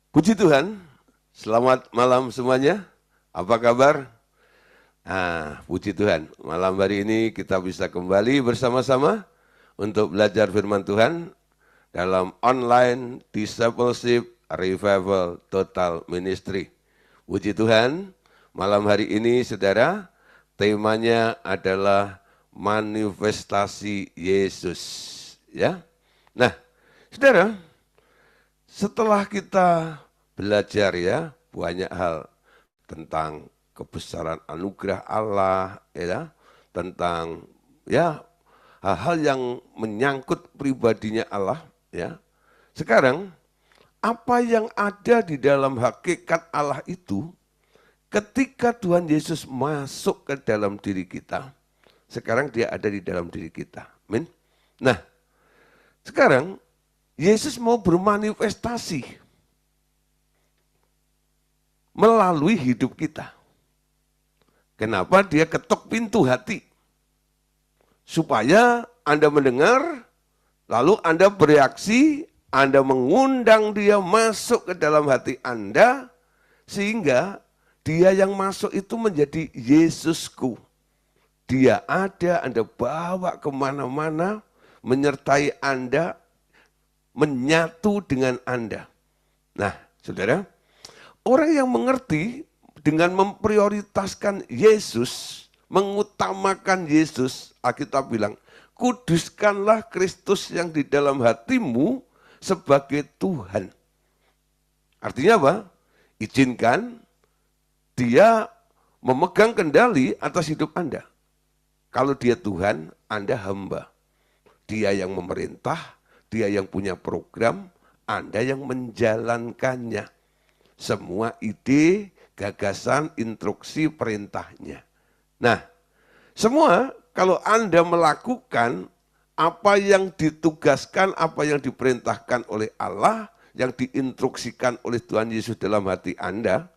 Puji Tuhan, selamat malam semuanya. Apa kabar? Puji Tuhan, malam hari ini kita bisa kembali bersama-sama untuk belajar firman Tuhan dalam online discipleship revival total ministry. Puji Tuhan, malam hari ini saudara, temanya adalah manifestasi Yesus. Ya, nah saudara, setelah kita belajar ya banyak hal tentang kebesaran anugerah Allah, ya, tentang ya hal-hal yang menyangkut pribadinya Allah, ya. Sekarang apa yang ada di dalam hakikat Allah itu ketika Tuhan Yesus masuk ke dalam diri kita, sekarang dia ada di dalam diri kita. Amin. Nah, sekarang Yesus mau bermanifestasi melalui hidup kita. Kenapa dia ketok pintu hati? Supaya Anda mendengar, lalu Anda bereaksi, Anda mengundang dia masuk ke dalam hati Anda, sehingga dia yang masuk itu menjadi Yesusku. Dia ada, Anda bawa kemana-mana, menyertai Anda, menyatu dengan Anda. Nah, saudara, orang yang mengerti dengan memprioritaskan Yesus, mengutamakan Yesus, Alkitab bilang, kuduskanlah Kristus yang di dalam hatimu sebagai Tuhan. Artinya apa? Izinkan dia memegang kendali atas hidup Anda. Kalau dia Tuhan, Anda hamba. Dia yang memerintah, dia yang punya program, Anda yang menjalankannya. Semua ide, gagasan, instruksi, perintahnya. Nah, semua kalau Anda melakukan apa yang ditugaskan, apa yang diperintahkan oleh Allah, yang diinstruksikan oleh Tuhan Yesus dalam hati Anda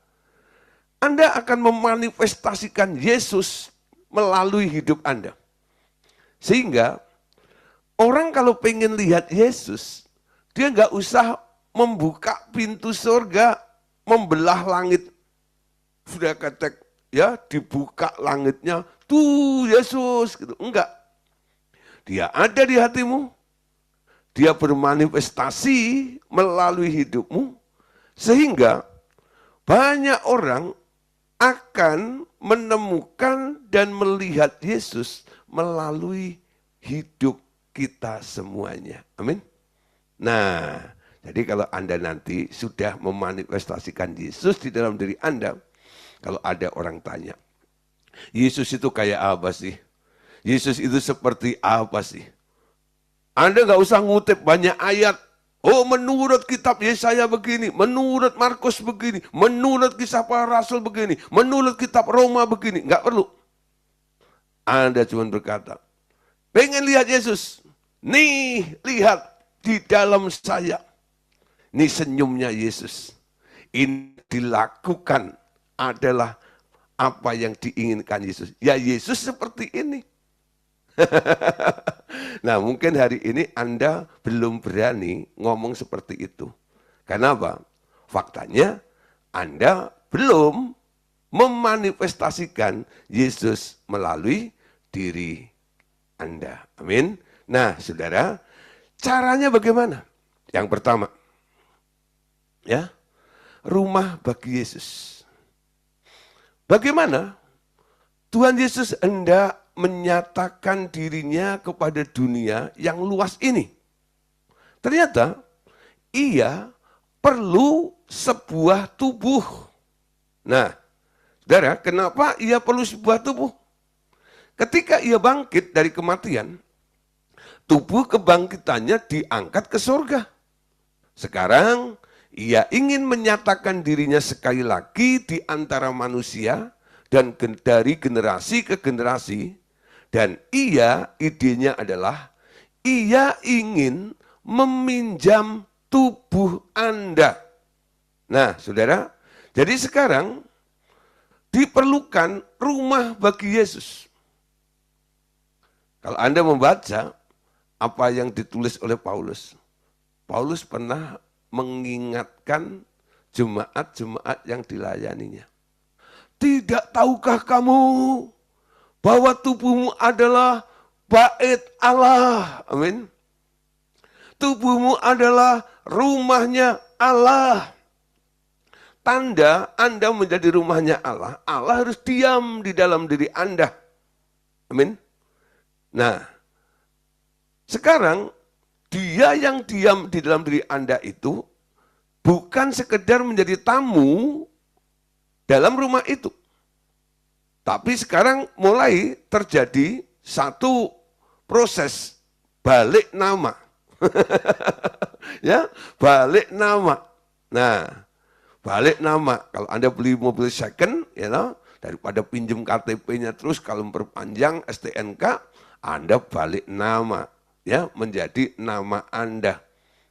akan memanifestasikan Yesus melalui hidup Anda. Sehingga orang kalau pengen lihat Yesus, dia nggak usah membuka pintu surga, membelah langit. Sudah kata ya dibuka langitnya, tuh Yesus gitu. Enggak. Dia ada di hatimu. Dia bermanifestasi melalui hidupmu sehingga banyak orang akan menemukan dan melihat Yesus melalui hidup kita semuanya. Amin. Nah, jadi kalau Anda nanti sudah memanifestasikan Yesus di dalam diri Anda, kalau ada orang tanya, Yesus itu kayak apa sih? Yesus itu seperti apa sih? Anda nggak usah ngutip banyak ayat. Oh, menurut kitab Yesaya begini, menurut Markus begini, menurut kisah para rasul begini, menurut kitab Roma begini. Nggak perlu. Anda cuma berkata, pengen lihat Yesus? Nih, lihat di dalam saya. Ini senyumnya Yesus. Ini dilakukan adalah apa yang diinginkan Yesus. Ya Yesus seperti ini. Nah mungkin hari ini Anda belum berani ngomong seperti itu. Kenapa? Faktanya Anda belum memanifestasikan Yesus melalui diri Anda. Amin. Nah saudara, caranya bagaimana? Yang pertama, ya, rumah bagi Yesus. Bagaimana Tuhan Yesus hendak menyatakan dirinya kepada dunia yang luas ini? Ternyata ia perlu sebuah tubuh. Nah, saudara, kenapa ia perlu sebuah tubuh? Ketika ia bangkit dari kematian, tubuh kebangkitannya diangkat ke surga. Sekarang ia ingin menyatakan dirinya sekali lagi di antara manusia dan dari generasi ke generasi. Dan idenya adalah ia ingin meminjam tubuh Anda. Nah saudara, jadi sekarang diperlukan rumah bagi Yesus. Kalau Anda membaca apa yang ditulis oleh Paulus, Paulus pernah mengingatkan jemaat-jemaat yang dilayaninya. Tidak tahukah kamu bahwa tubuhmu adalah bait Allah? Amin. Tubuhmu adalah rumahnya Allah. Tanda Anda menjadi rumahnya Allah, Allah harus diam di dalam diri Anda. Amin. Nah, sekarang dia yang diam di dalam diri Anda itu bukan sekedar menjadi tamu dalam rumah itu. Tapi sekarang mulai terjadi satu proses balik nama. Ya, balik nama. Nah, balik nama. Kalau Anda beli mobil second, daripada pinjam KTP-nya terus kalau memperpanjang STNK, Anda balik nama, ya, menjadi nama Anda.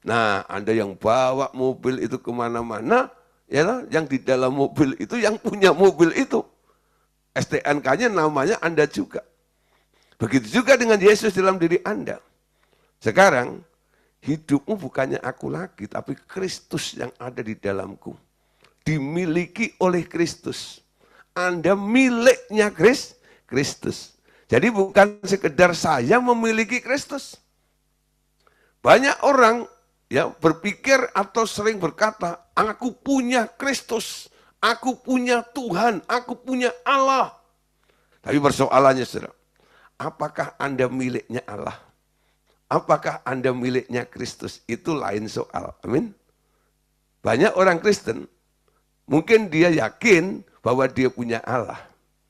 Nah, Anda yang bawa mobil itu kemana-mana, yang di dalam mobil itu yang punya mobil itu. STNK-nya namanya Anda juga. Begitu juga dengan Yesus dalam diri Anda. Sekarang, hidupmu bukannya aku lagi, tapi Kristus yang ada di dalamku. Dimiliki oleh Kristus. Anda miliknya Kristus. Jadi bukan sekedar saya memiliki Kristus. Banyak orang berpikir atau sering berkata, aku punya Kristus, aku punya Tuhan, aku punya Allah. Tapi persoalannya, saudara, apakah Anda miliknya Allah? Apakah Anda miliknya Kristus? Itu lain soal. Amin. Banyak orang Kristen, mungkin dia yakin bahwa dia punya Allah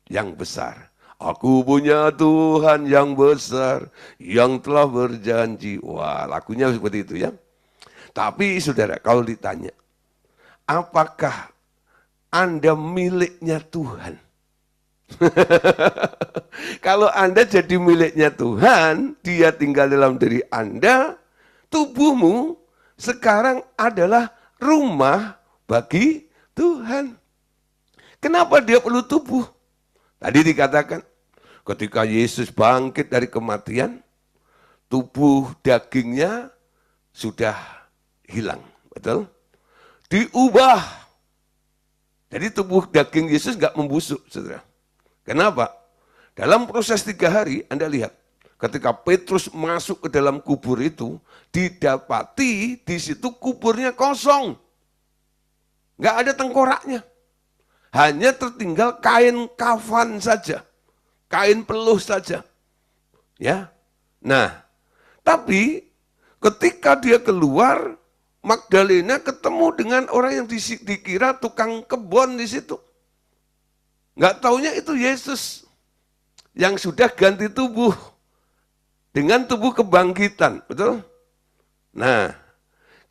yang besar. Aku punya Tuhan yang besar, yang telah berjanji. Wah, lagunya seperti itu ya. Tapi saudara, kalau ditanya, apakah Anda miliknya Tuhan? Kalau Anda jadi miliknya Tuhan, dia tinggal dalam diri Anda, tubuhmu sekarang adalah rumah bagi Tuhan. Kenapa dia perlu tubuh? Tadi dikatakan, ketika Yesus bangkit dari kematian, tubuh dagingnya sudah hilang. Betul? Diubah. Jadi tubuh daging Yesus nggak membusuk, saudara. Kenapa? Dalam proses 3 hari, Anda lihat, ketika Petrus masuk ke dalam kubur itu, didapati di situ kuburnya kosong. Nggak ada tengkoraknya. Hanya tertinggal kain kafan saja. Kain peluh saja. Ya. Nah, tapi ketika dia keluar, Magdalena ketemu dengan orang yang dikira tukang kebon di situ. Nggak taunya itu Yesus yang sudah ganti tubuh dengan tubuh kebangkitan, betul? Nah,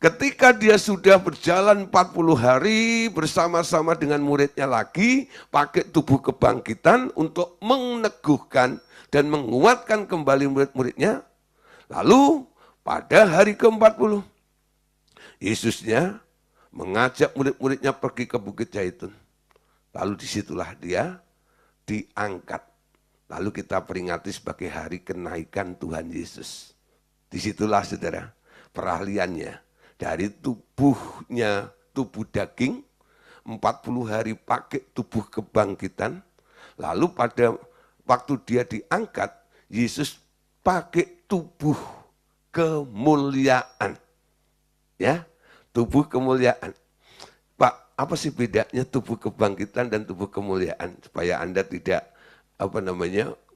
ketika dia sudah berjalan 40 hari bersama-sama dengan muridnya lagi, pakai tubuh kebangkitan untuk meneguhkan dan menguatkan kembali murid-muridnya. Lalu pada hari ke-40, Yesusnya mengajak murid-muridnya pergi ke Bukit Zaitun. Lalu disitulah dia diangkat. Lalu kita peringati sebagai hari kenaikan Tuhan Yesus. Disitulah saudara perahliannya. Dari tubuhnya, tubuh daging, 40 hari pakai tubuh kebangkitan. Lalu pada waktu dia diangkat, Yesus pakai tubuh kemuliaan. Ya, tubuh kemuliaan. Pak, apa sih bedanya tubuh kebangkitan dan tubuh kemuliaan? Supaya Anda tidak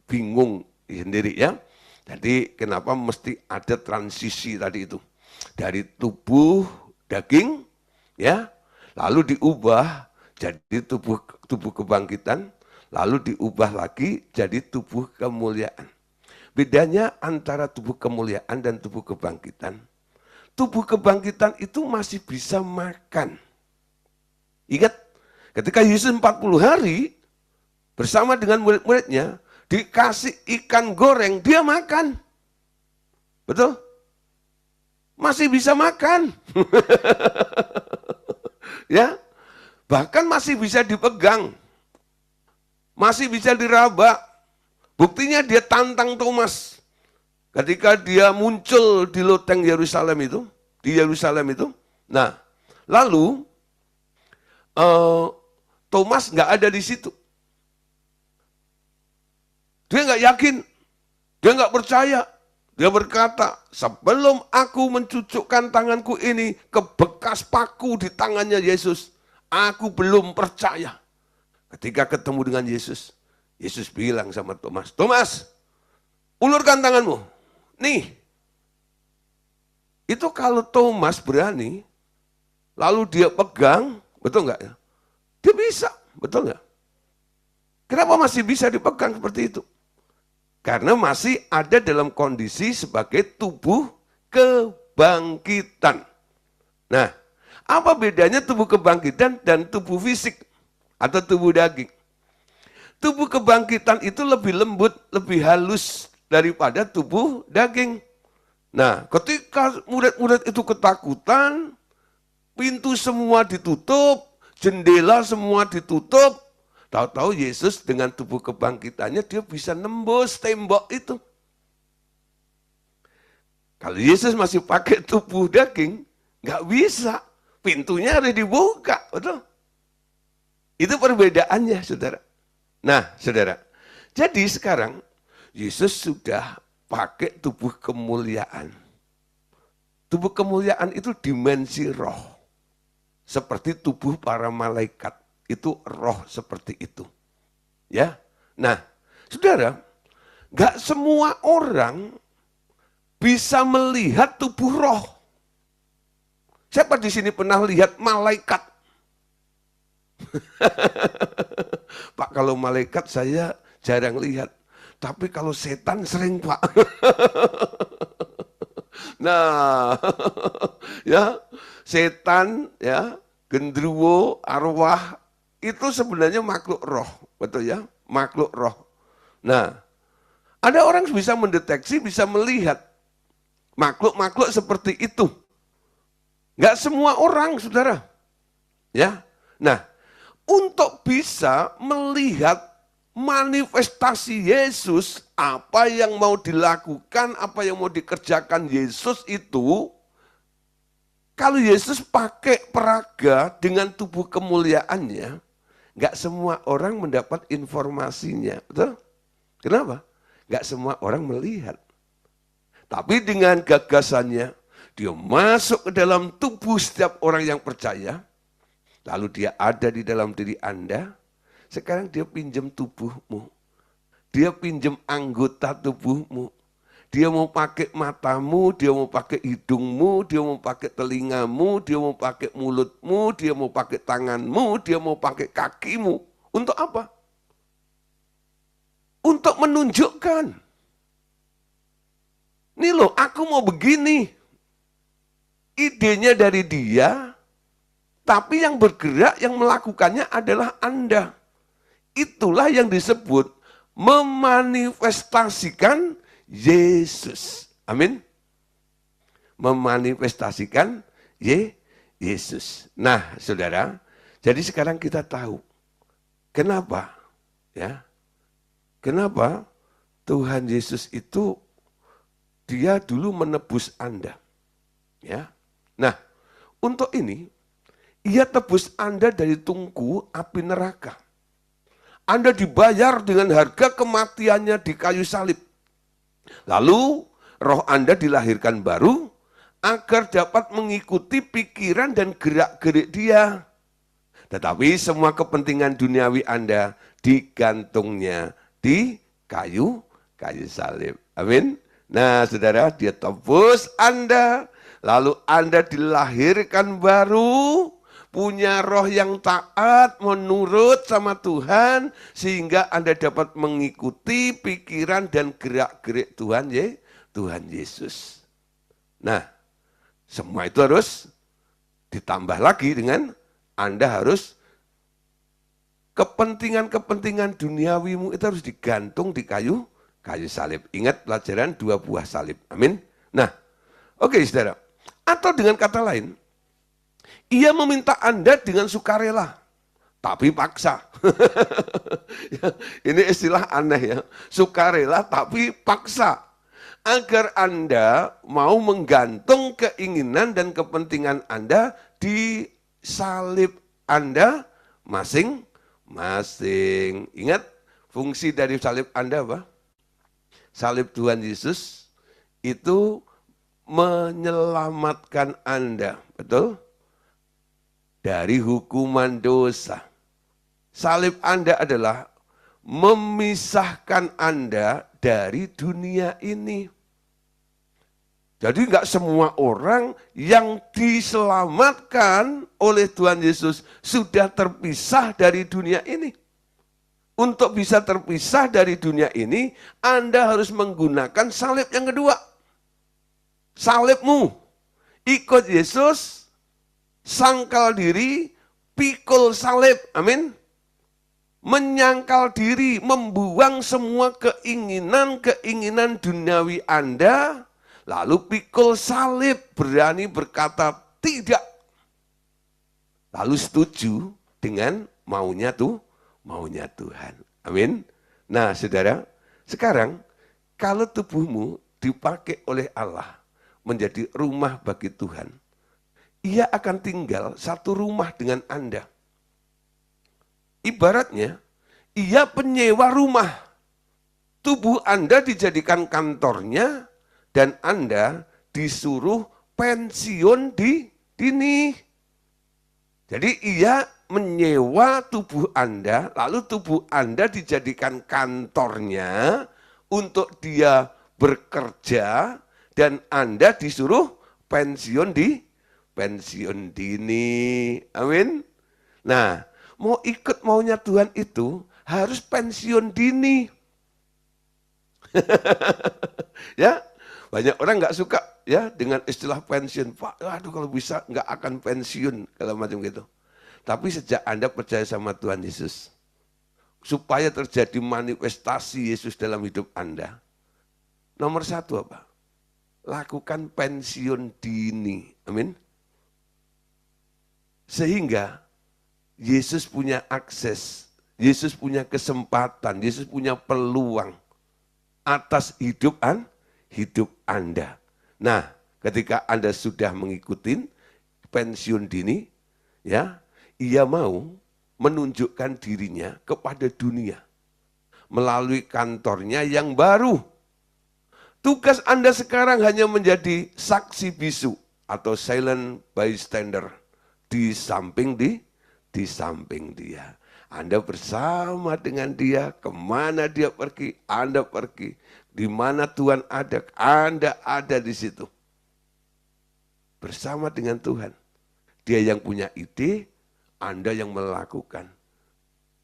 bingung sendiri ya. Jadi kenapa mesti ada transisi tadi itu? Dari tubuh daging ya, lalu diubah jadi tubuh kebangkitan, lalu diubah lagi jadi tubuh kemuliaan. Bedanya antara tubuh kemuliaan dan tubuh kebangkitan. Tubuh kebangkitan itu masih bisa makan. Ingat, ketika Yesus 40 hari bersama dengan murid-muridnya, dikasih ikan goreng, dia makan. Betul? Masih bisa makan. Ya, bahkan masih bisa dipegang. Masih bisa diraba. Buktinya dia tantang Thomas. Ketika dia muncul di loteng Yerusalem itu, nah, lalu eh, Thomas nggak ada di situ. Dia nggak yakin, dia nggak percaya. Dia berkata, sebelum aku mencucukkan tanganku ini ke bekas paku di tangannya Yesus, aku belum percaya. Ketika ketemu dengan Yesus, Yesus bilang sama Thomas, Thomas, ulurkan tanganmu. Nih, itu kalau Thomas berani, lalu dia pegang, betul nggak ya? Dia bisa, betul nggak? Kenapa masih bisa dipegang seperti itu? Karena masih ada dalam kondisi sebagai tubuh kebangkitan. Nah, apa bedanya tubuh kebangkitan dan tubuh fisik atau tubuh daging? Tubuh kebangkitan itu lebih lembut, lebih halus daripada tubuh daging. Nah, ketika murid-murid itu ketakutan, pintu semua ditutup, jendela semua ditutup, tahu-tahu Yesus dengan tubuh kebangkitannya dia bisa nembus tembok itu. Kalau Yesus masih pakai tubuh daging, nggak bisa. Pintunya harus dibuka, betul? Itu perbedaannya, saudara. Nah, saudara. Jadi sekarang Yesus sudah pakai tubuh kemuliaan. Tubuh kemuliaan itu dimensi roh. Seperti tubuh para malaikat. Itu roh seperti itu. Ya. Nah, saudara, gak semua orang bisa melihat tubuh roh. Siapa di sini pernah lihat malaikat? Pak, kalau malaikat saya jarang lihat. Tapi kalau setan sering, Pak. Nah, ya, setan, ya, gendruwo, arwah, itu sebenarnya makhluk roh, betul ya? Makhluk roh. Nah, ada orang bisa mendeteksi, bisa melihat makhluk-makhluk seperti itu. Enggak semua orang, saudara. Ya, nah, untuk bisa melihat manifestasi Yesus, apa yang mau dilakukan, apa yang mau dikerjakan Yesus itu, kalau Yesus pakai peraga dengan tubuh kemuliaannya, nggak semua orang mendapat informasinya, betul? Kenapa? Nggak semua orang melihat. Tapi dengan gagasannya, dia masuk ke dalam tubuh setiap orang yang percaya, lalu dia ada di dalam diri Anda, sekarang dia pinjam tubuhmu, dia pinjam anggota tubuhmu, dia mau pakai matamu, dia mau pakai hidungmu, dia mau pakai telingamu, dia mau pakai mulutmu, dia mau pakai tanganmu, dia mau pakai kakimu. Untuk apa? Untuk menunjukkan. Nih loh, aku mau begini. Idenya dari dia, tapi yang bergerak, yang melakukannya adalah Anda. Itulah yang disebut memanifestasikan Yesus. Amin. Memanifestasikan Yesus. Nah, saudara, jadi sekarang kita tahu kenapa, ya? Kenapa Tuhan Yesus itu dia dulu menebus Anda, ya? Nah, untuk ini ia tebus Anda dari tungku api neraka. Anda dibayar dengan harga kematiannya di kayu salib. Lalu roh Anda dilahirkan baru agar dapat mengikuti pikiran dan gerak-gerik dia. Tetapi semua kepentingan duniawi Anda digantungnya di kayu salib. Amin. Nah, saudara, dia tebus Anda, lalu Anda dilahirkan baru, punya roh yang taat, menurut sama Tuhan, sehingga Anda dapat mengikuti pikiran dan gerak-gerik Tuhan Yesus. Nah, semua itu harus ditambah lagi dengan Anda harus kepentingan-kepentingan duniawimu itu harus digantung di kayu salib. Ingat pelajaran 2 buah salib. Amin. Nah, oke, saudara. Atau dengan kata lain, ia meminta Anda dengan sukarela, tapi paksa. Ini istilah aneh ya, sukarela tapi paksa. Agar Anda mau menggantung keinginan dan kepentingan Anda di salib Anda masing-masing. Ingat fungsi dari salib Anda apa? Salib Tuhan Yesus itu menyelamatkan Anda, betul? Dari hukuman dosa. Salib Anda adalah memisahkan Anda dari dunia ini. Jadi enggak semua orang yang diselamatkan oleh Tuhan Yesus sudah terpisah dari dunia ini. Untuk bisa terpisah dari dunia ini, Anda harus menggunakan salib yang kedua. Salibmu, ikut Yesus, sangkal diri, pikul salib, amin. Menyangkal diri, membuang semua keinginan duniawi Anda, lalu pikul salib, berani berkata tidak. Lalu setuju dengan maunya Tuhan. Amin. Nah saudara, sekarang kalau tubuhmu dipakai oleh Allah menjadi rumah bagi Tuhan, Ia akan tinggal satu rumah dengan Anda. Ibaratnya, Ia penyewa rumah. Tubuh Anda dijadikan kantornya, dan Anda disuruh pensiun dini. Jadi Ia menyewa tubuh Anda, lalu tubuh Anda dijadikan kantornya untuk Dia bekerja, dan Anda disuruh pensiun dini. Amin. Nah, mau ikut maunya Tuhan itu harus pensiun dini. Ya, banyak orang nggak suka ya dengan istilah pensiun. Pak, aduh kalau bisa nggak akan pensiun kalau macam gitu. Tapi sejak Anda percaya sama Tuhan Yesus, supaya terjadi manifestasi Yesus dalam hidup Anda, nomor satu apa? Lakukan pensiun dini. Amin. Sehingga Yesus punya akses, Yesus punya kesempatan, Yesus punya peluang atas hidup Anda. Nah, ketika Anda sudah mengikuti pensiun dini, ya, Ia mau menunjukkan dirinya kepada dunia melalui kantornya yang baru. Tugas Anda sekarang hanya menjadi saksi bisu atau silent bystander di samping Dia. Anda bersama dengan Dia, kemana Dia pergi, Anda pergi. Di mana Tuhan ada, Anda ada di situ. Bersama dengan Tuhan. Dia yang punya ide, Anda yang melakukan.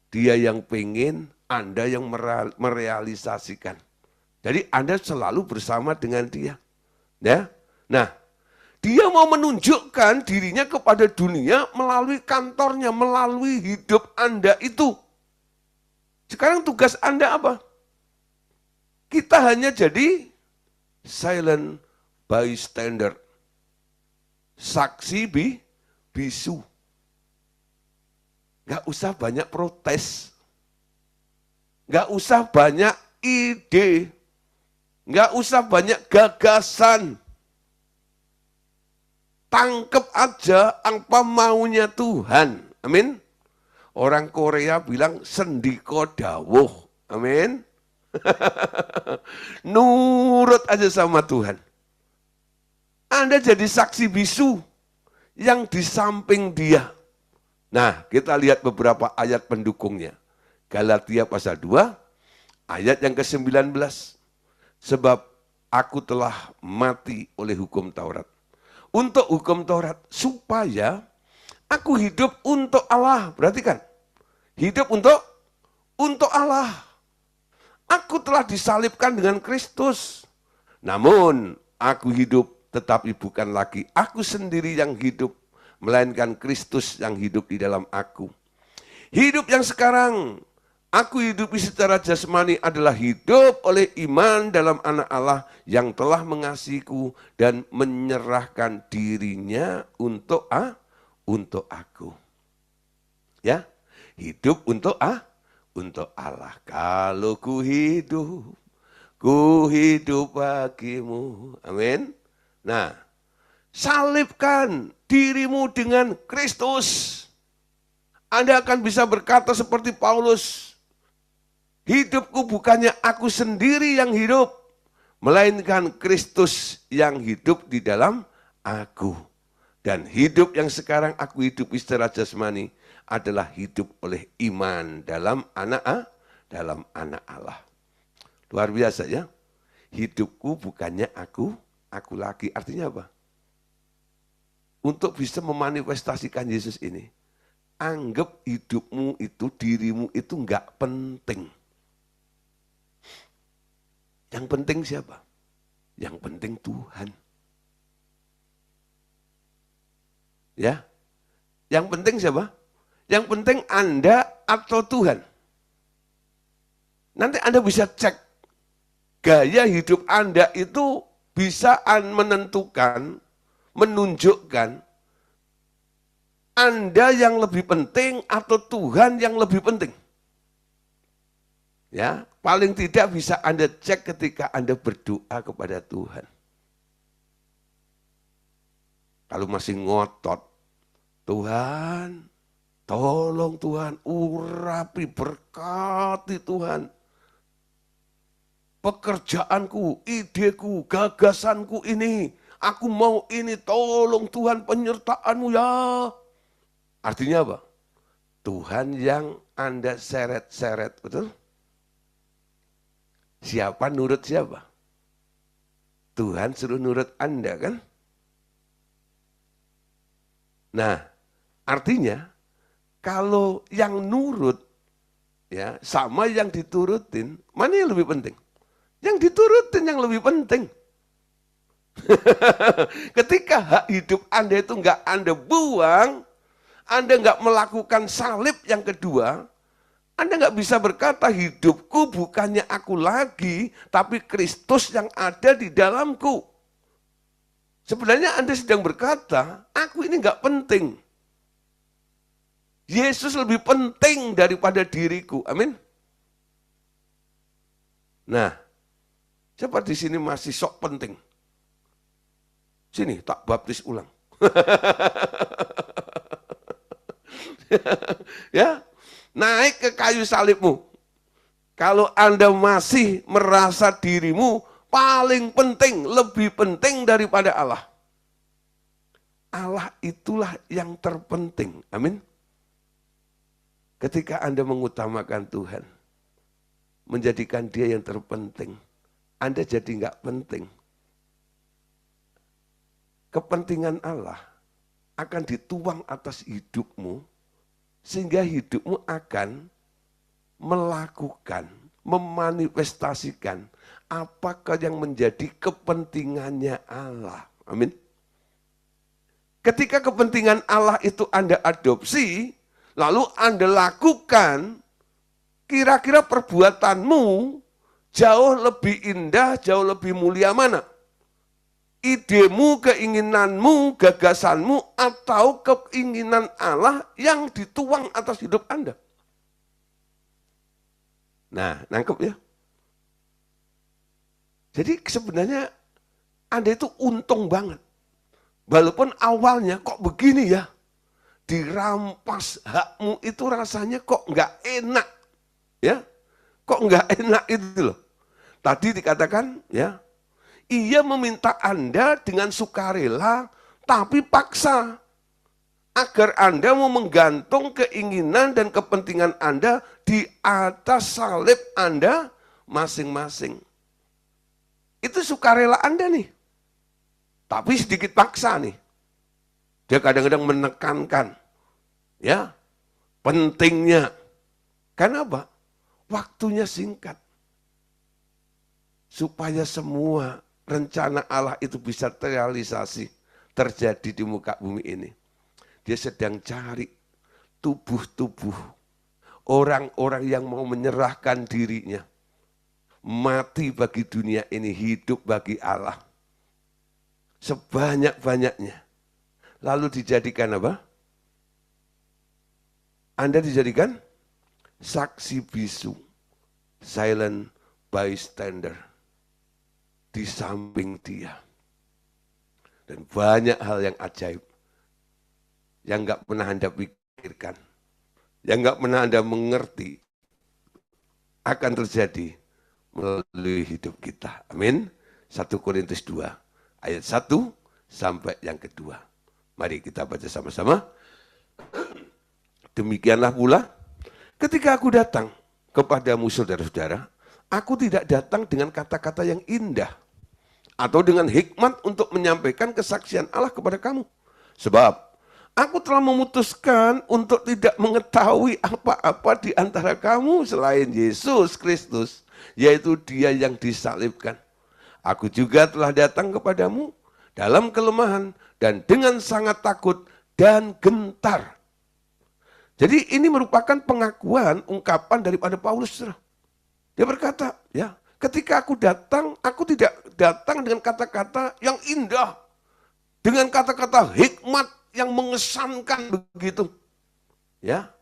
Dia yang pengen, Anda yang merealisasikan. Jadi Anda selalu bersama dengan Dia. Ya. Nah, Dia mau menunjukkan dirinya kepada dunia melalui kantornya, melalui hidup Anda itu. Sekarang tugas Anda apa? Kita hanya jadi silent bystander. Saksi bisu. Gak usah banyak protes. Gak usah banyak ide. Gak usah banyak gagasan. Tangkep aja apa maunya Tuhan. Amin. Orang Korea bilang sendiko dawuh. Amin. Nurut aja sama Tuhan. Anda jadi saksi bisu yang di samping Dia. Nah, kita lihat beberapa ayat pendukungnya. Galatia pasal 2, ayat yang ke-19. Sebab aku telah mati oleh hukum Taurat. Untuk hukum Taurat, supaya aku hidup untuk Allah. Perhatikan, hidup untuk Allah. Aku telah disalibkan dengan Kristus. Namun, aku hidup tetapi bukan lagi aku sendiri yang hidup, melainkan Kristus yang hidup di dalam aku. Hidup yang sekarang aku hidupi secara jasmani adalah hidup oleh iman dalam Anak Allah yang telah mengasihiku dan menyerahkan dirinya untuk aku. Ya, hidup untuk Allah. Kalau ku hidup bagimu. Amin. Nah, salibkan dirimu dengan Kristus. Anda akan bisa berkata seperti Paulus, hidupku bukannya aku sendiri yang hidup, melainkan Kristus yang hidup di dalam aku. Dan hidup yang sekarang aku hidupi secara jasmani adalah hidup oleh iman dalam anak Allah. Luar biasa ya. Hidupku bukannya aku lagi. Artinya apa? Untuk bisa memanifestasikan Yesus ini, anggap hidupmu itu, dirimu itu enggak penting. Yang penting siapa? Yang penting Tuhan. Ya. Yang penting siapa? Yang penting Anda atau Tuhan. Nanti Anda bisa cek gaya hidup Anda itu bisa menentukan, menunjukkan Anda yang lebih penting atau Tuhan yang lebih penting. Ya, paling tidak bisa Anda cek ketika Anda berdoa kepada Tuhan. Kalau masih ngotot, Tuhan, tolong Tuhan, urapi, berkati Tuhan. Pekerjaanku, ideku, gagasanku ini, aku mau ini, tolong Tuhan penyertaan-Mu ya. Artinya apa? Tuhan yang Anda seret-seret, betul? Siapa nurut siapa? Tuhan suruh nurut Anda kan? Nah, artinya kalau yang nurut ya sama yang diturutin, mana yang lebih penting? Yang diturutin yang lebih penting. Ketika hak hidup Anda itu enggak Anda buang, Anda enggak melakukan salib yang kedua, Anda enggak bisa berkata hidupku bukannya aku lagi, tapi Kristus yang ada di dalamku. Sebenarnya Anda sedang berkata, aku ini enggak penting. Yesus lebih penting daripada diriku. Amin. Nah, siapa di sini masih sok penting? Sini, tak baptis ulang. Ya, naik ke kayu salibmu. Kalau Anda masih merasa dirimu paling penting, lebih penting daripada Allah. Allah itulah yang terpenting. Amin. Ketika Anda mengutamakan Tuhan, menjadikan Dia yang terpenting, Anda jadi nggak penting. Kepentingan Allah akan dituang atas hidupmu, sehingga hidupmu akan melakukan, memanifestasikan apakah yang menjadi kepentingannya Allah. Amin. Ketika kepentingan Allah itu Anda adopsi, lalu Anda lakukan, kira-kira perbuatanmu jauh lebih indah, jauh lebih mulia mana? Idemu, keinginanmu, gagasanmu, atau keinginan Allah yang dituang atas hidup Anda. Nah, nangkep ya? Jadi sebenarnya Anda itu untung banget. Walaupun awalnya kok begini ya, dirampas hakmu itu rasanya kok nggak enak. Ya, kok nggak enak itu loh. Tadi dikatakan ya, ia meminta Anda dengan sukarela, tapi paksa. Agar Anda mau menggantung keinginan dan kepentingan Anda di atas salib Anda masing-masing. Itu sukarela Anda nih. Tapi sedikit paksa nih. Dia kadang-kadang menekankan. Ya, pentingnya. Kenapa? Waktunya singkat. Supaya semua rencana Allah itu bisa terrealisasi, terjadi di muka bumi ini. Dia sedang cari tubuh-tubuh orang-orang yang mau menyerahkan dirinya. Mati bagi dunia ini, hidup bagi Allah. Sebanyak-banyaknya. Lalu dijadikan apa? Anda dijadikan saksi bisu, silent bystander. Di samping dia. Dan banyak hal yang ajaib. Yang gak pernah Anda pikirkan. yang nggak pernah Anda mengerti akan terjadi melalui hidup kita. Amin. 1 Korintus 2 ayat 1 sampai yang kedua. Mari kita baca sama-sama. Demikianlah pula ketika aku datang kepadamu saudara-saudara, aku tidak datang dengan kata-kata yang indah atau dengan hikmat untuk menyampaikan kesaksian Allah kepada kamu. Sebab aku telah memutuskan untuk tidak mengetahui apa-apa di antara kamu selain Yesus Kristus, yaitu Dia yang disalibkan. Aku juga telah datang kepadamu dalam kelemahan dan dengan sangat takut dan gentar. Jadi ini merupakan pengakuan, ungkapan daripada Paulus. Dia berkata, ya, ketika aku datang, aku tidak datang dengan kata-kata yang indah, dengan kata-kata hikmat yang mengesankan begitu. Ya.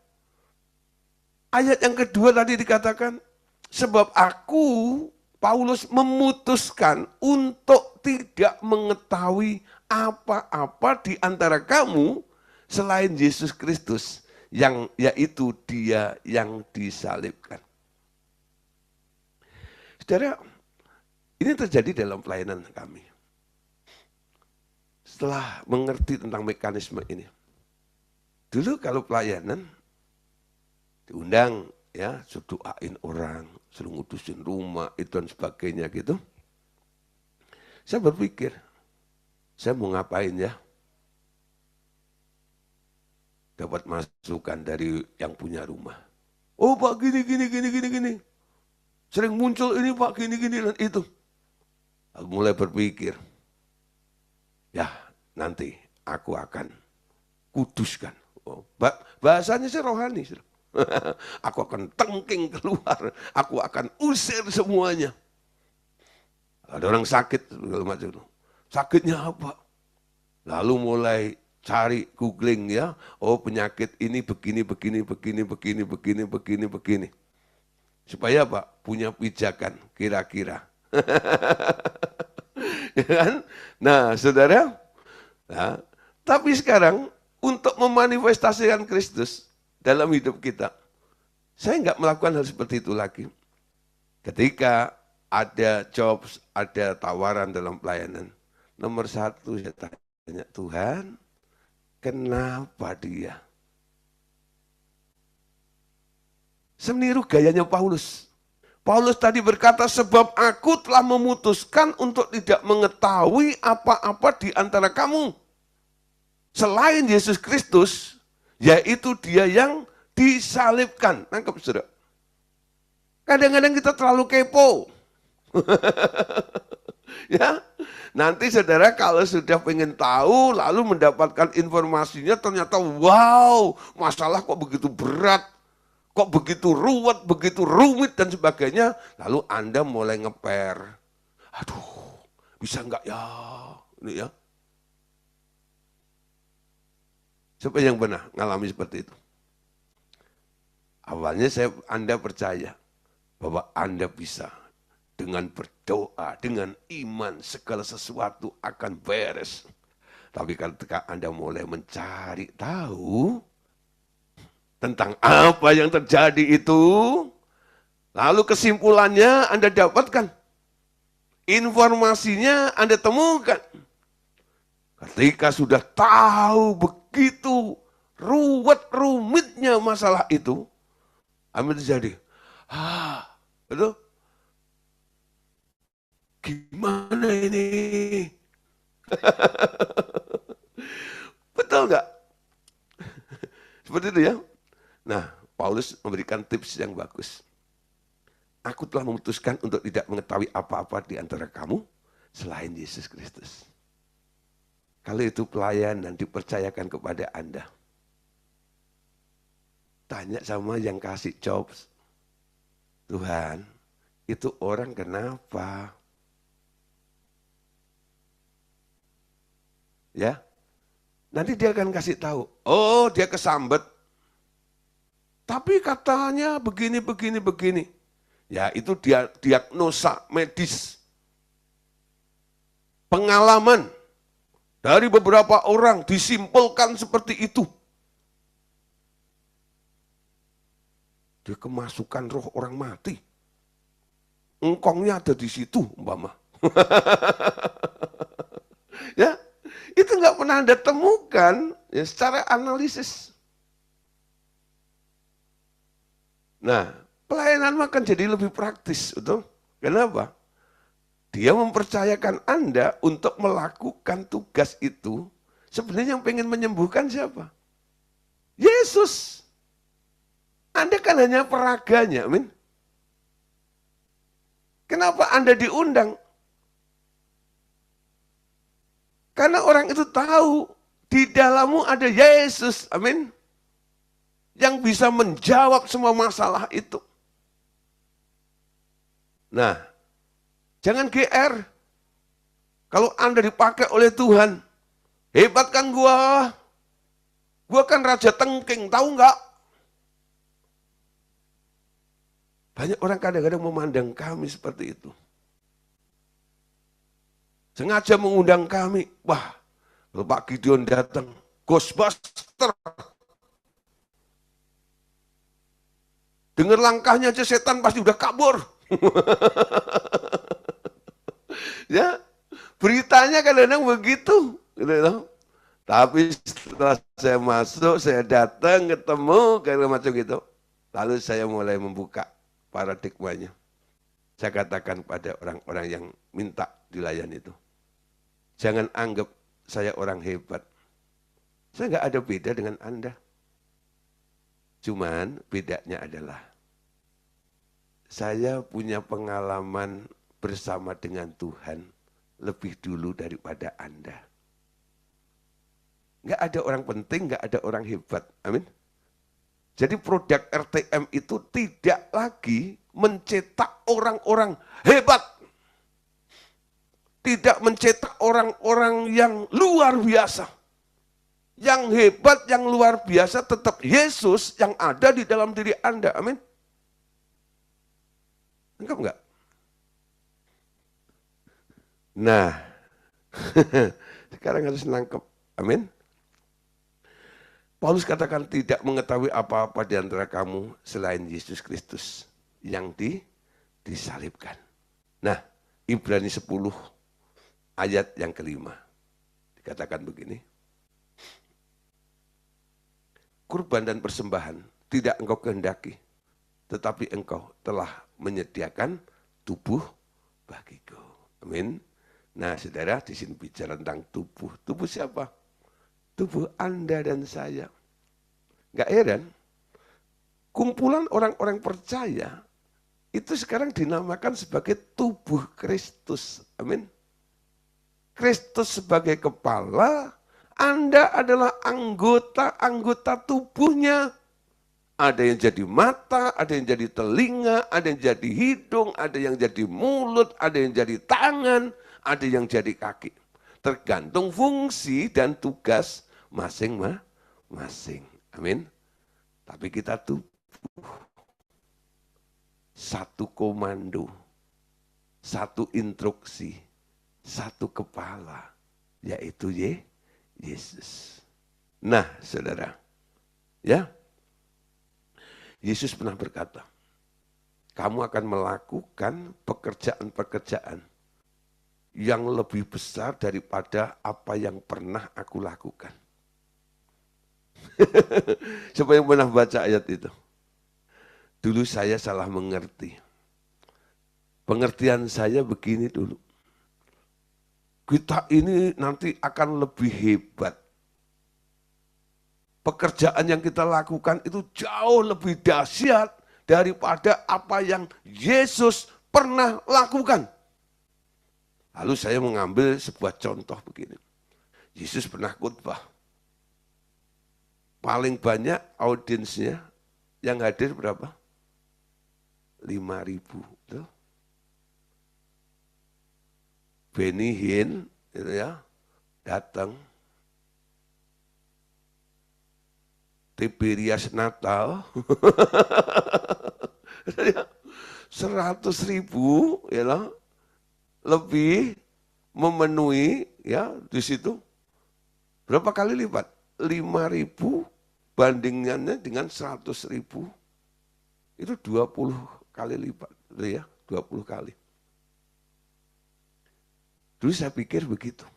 Ayat yang kedua tadi dikatakan, sebab aku, Paulus memutuskan untuk tidak mengetahui apa-apa di antara kamu selain Yesus Kristus, yang yaitu Dia yang disalibkan. Saudara, ini terjadi dalam pelayanan kami. Setelah mengerti tentang mekanisme ini, dulu kalau pelayanan diundang, ya, suruh doain orang, suruh ngudusin rumah, itu dan sebagainya gitu. Saya berpikir, saya mau ngapain ya? Dapat masukan dari yang punya rumah. Oh Pak, gini. Sering muncul ini Pak, gini dan itu. Aku mulai berpikir, ya nanti aku akan kuduskan. Oh, bahasanya sih rohani. Aku akan tengking keluar, aku akan usir semuanya. Ada orang sakit, sakitnya apa? Lalu mulai cari, googling ya, oh penyakit ini begini. Supaya Pak punya pijakan kira-kira. Ya kan? Nah saudara, nah, tapi sekarang untuk memanifestasikan Kristus dalam hidup kita, saya nggak melakukan hal seperti itu lagi. Ketika ada jobs, ada tawaran dalam pelayanan, nomor satu saya tanya, Tuhan, kenapa dia? Seniru gayanya Paulus. Paulus tadi berkata, sebab aku telah memutuskan untuk tidak mengetahui apa-apa di antara kamu selain Yesus Kristus, yaitu Dia yang disalibkan. Nangkep saudara? Kadang-kadang kita terlalu kepo. Ya, nanti saudara kalau sudah pengen tahu, lalu mendapatkan informasinya, ternyata wow, masalah kok begitu berat, kok begitu ruwet, begitu rumit dan sebagainya. Lalu Anda mulai ngeper. Aduh, bisa enggak ya? Ini ya. Siapa yang pernah ngalami seperti itu? Awalnya Anda percaya bahwa Anda bisa dengan berdoa, dengan iman, segala sesuatu akan beres. Tapi ketika Anda mulai mencari tahu tentang apa yang terjadi itu, lalu kesimpulannya Anda dapatkan, informasinya Anda temukan. Ketika sudah tahu begitu rumitnya masalah itu, apa terjadi? Betul? Gimana ini? Betul nggak? Seperti itu ya. Nah, Paulus memberikan tips yang bagus. Aku telah memutuskan untuk tidak mengetahui apa-apa di antara kamu selain Yesus Kristus. Kalau itu pelayanan dipercayakan kepada Anda, tanya sama yang kasih jobs, Tuhan, itu orang kenapa? Ya, nanti dia akan kasih tahu. Oh, dia kesambet. Tapi katanya begini. Ya, itu diagnosa medis. Pengalaman dari beberapa orang disimpulkan seperti itu. dia kemasukan roh orang mati. Engkongnya ada di situ, umpama. Ya, itu nggak pernah Anda temukan ya, secara analisis. Nah, pelayanan akan jadi lebih praktis, betul? Kenapa? Dia mempercayakan Anda untuk melakukan tugas itu. Sebenarnya yang pengen menyembuhkan siapa? Yesus. Anda kan hanya peraganya, amin. Kenapa Anda diundang? Karena orang itu tahu di dalammu ada Yesus, amin. Yang bisa menjawab semua masalah itu. Nah, jangan GR. Kalau Anda dipakai oleh Tuhan, hebat kan gua kan raja tengking, tahu nggak? Banyak orang kadang-kadang memandang kami seperti itu. Sengaja mengundang kami, wah, kalau Pak Gideon datang, Ghostbuster. Dengar langkahnya aja setan pasti udah kabur. Ya, beritanya kadang-kadang begitu. Gitu. Tapi setelah saya masuk, saya datang, ketemu, kayak macam gitu. Lalu saya mulai membuka paradigmanya. Saya katakan pada orang-orang yang minta dilayani itu. Jangan anggap saya orang hebat. Saya nggak ada beda dengan Anda. Cuman bedanya adalah saya punya pengalaman bersama dengan Tuhan lebih dulu daripada Anda. Nggak ada orang penting, nggak ada orang hebat. Amin. Jadi produk RTM itu tidak lagi mencetak orang-orang hebat. Tidak mencetak orang-orang yang luar biasa. Yang hebat, yang luar biasa tetap Yesus yang ada di dalam diri Anda. Amin. Enggak? Nah, sekarang harus nangkep. Amin. Paulus katakan tidak mengetahui apa-apa di antara kamu selain Yesus Kristus yang disalibkan. Nah, Ibrani 10 ayat yang kelima. Dikatakan begini. Kurban dan persembahan tidak engkau kehendaki, tetapi engkau telah menyediakan tubuh bagiku. Amin. Nah, saudara, di sini bicara tentang tubuh. Tubuh siapa? Tubuh Anda dan saya. Gak heran, kumpulan orang-orang percaya itu sekarang dinamakan sebagai tubuh Kristus. Amin. Kristus sebagai kepala, Anda adalah anggota-anggota tubuhnya. Ada yang jadi mata, ada yang jadi telinga, ada yang jadi hidung, ada yang jadi mulut, ada yang jadi tangan, ada yang jadi kaki. Tergantung fungsi dan tugas masing-masing. Amin. Tapi kita tubuh. Satu komando, satu instruksi, satu kepala, yaitu Yesus. Nah, saudara, ya, Yesus pernah berkata, kamu akan melakukan pekerjaan-pekerjaan yang lebih besar daripada apa yang pernah aku lakukan. Siapa yang pernah baca ayat itu? Dulu saya salah mengerti. Pengertian saya begini dulu. Kita ini nanti akan lebih hebat. Pekerjaan yang kita lakukan itu jauh lebih dahsyat daripada apa yang Yesus pernah lakukan. Lalu saya mengambil sebuah contoh begini. Yesus pernah khotbah. Paling banyak audiensnya yang hadir berapa? 5.000. Benny Hinn itu ya datang. Tiberias Natal 100.000 ya lah, lebih memenuhi ya di situ. Berapa kali lipat? 5.000 bandingannya dengan 100.000. Itu 20 kali lipat, ya, 20 kali. Dulu saya pikir begitu.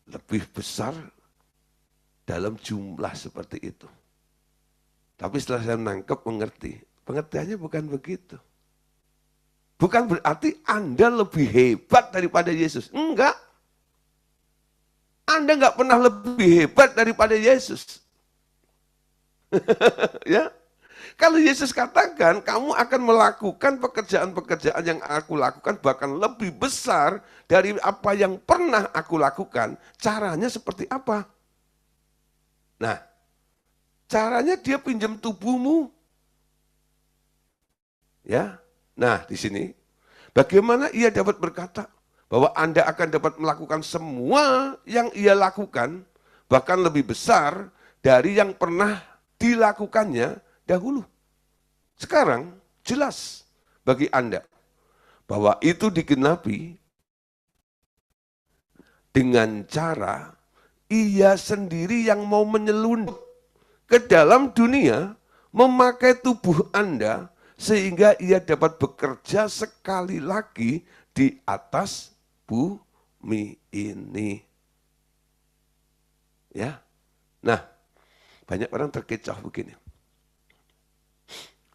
Lebih besar dalam jumlah seperti itu. Tapi setelah saya menangkap, mengerti. Pengertiannya bukan begitu. Bukan berarti Anda lebih hebat daripada Yesus. Enggak. Anda enggak pernah lebih hebat daripada Yesus. Ya. Kalau Yesus katakan, kamu akan melakukan pekerjaan-pekerjaan yang aku lakukan, bahkan lebih besar dari apa yang pernah aku lakukan. Caranya seperti apa? Nah, caranya dia pinjam tubuhmu. Ya. Nah, di sini bagaimana ia dapat berkata bahwa Anda akan dapat melakukan semua yang ia lakukan, bahkan lebih besar dari yang pernah dilakukannya dahulu. Sekarang jelas bagi Anda bahwa itu digenapi dengan cara ia sendiri yang mau menyelundup ke dalam dunia, memakai tubuh Anda sehingga ia dapat bekerja sekali lagi di atas bumi ini. Ya. Nah, banyak orang terkecoh begini.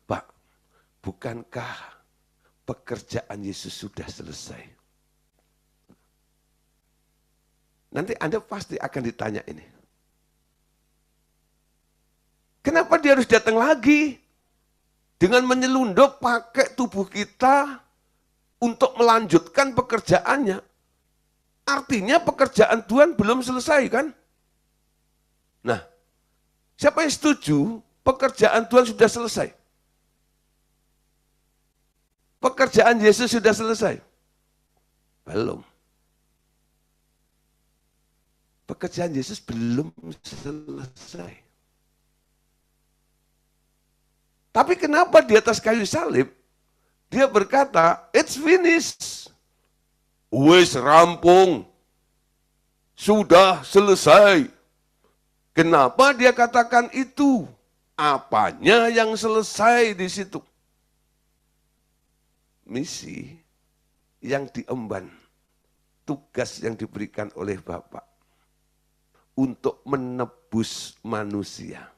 Pak, bukankah pekerjaan Yesus sudah selesai? Nanti Anda pasti akan ditanya ini. Kenapa dia harus datang lagi? Dengan menyelundup pakai tubuh kita untuk melanjutkan pekerjaannya. Artinya pekerjaan Tuhan belum selesai kan? Nah, siapa yang setuju pekerjaan Tuhan sudah selesai? Pekerjaan Yesus sudah selesai? Belum. Pekerjaan Yesus belum selesai. Tapi kenapa di atas kayu salib dia berkata, it's finished. Wis rampung. Sudah selesai. Kenapa dia katakan itu? Apanya yang selesai di situ? Misi yang diemban, tugas yang diberikan oleh Bapa untuk menebus manusia.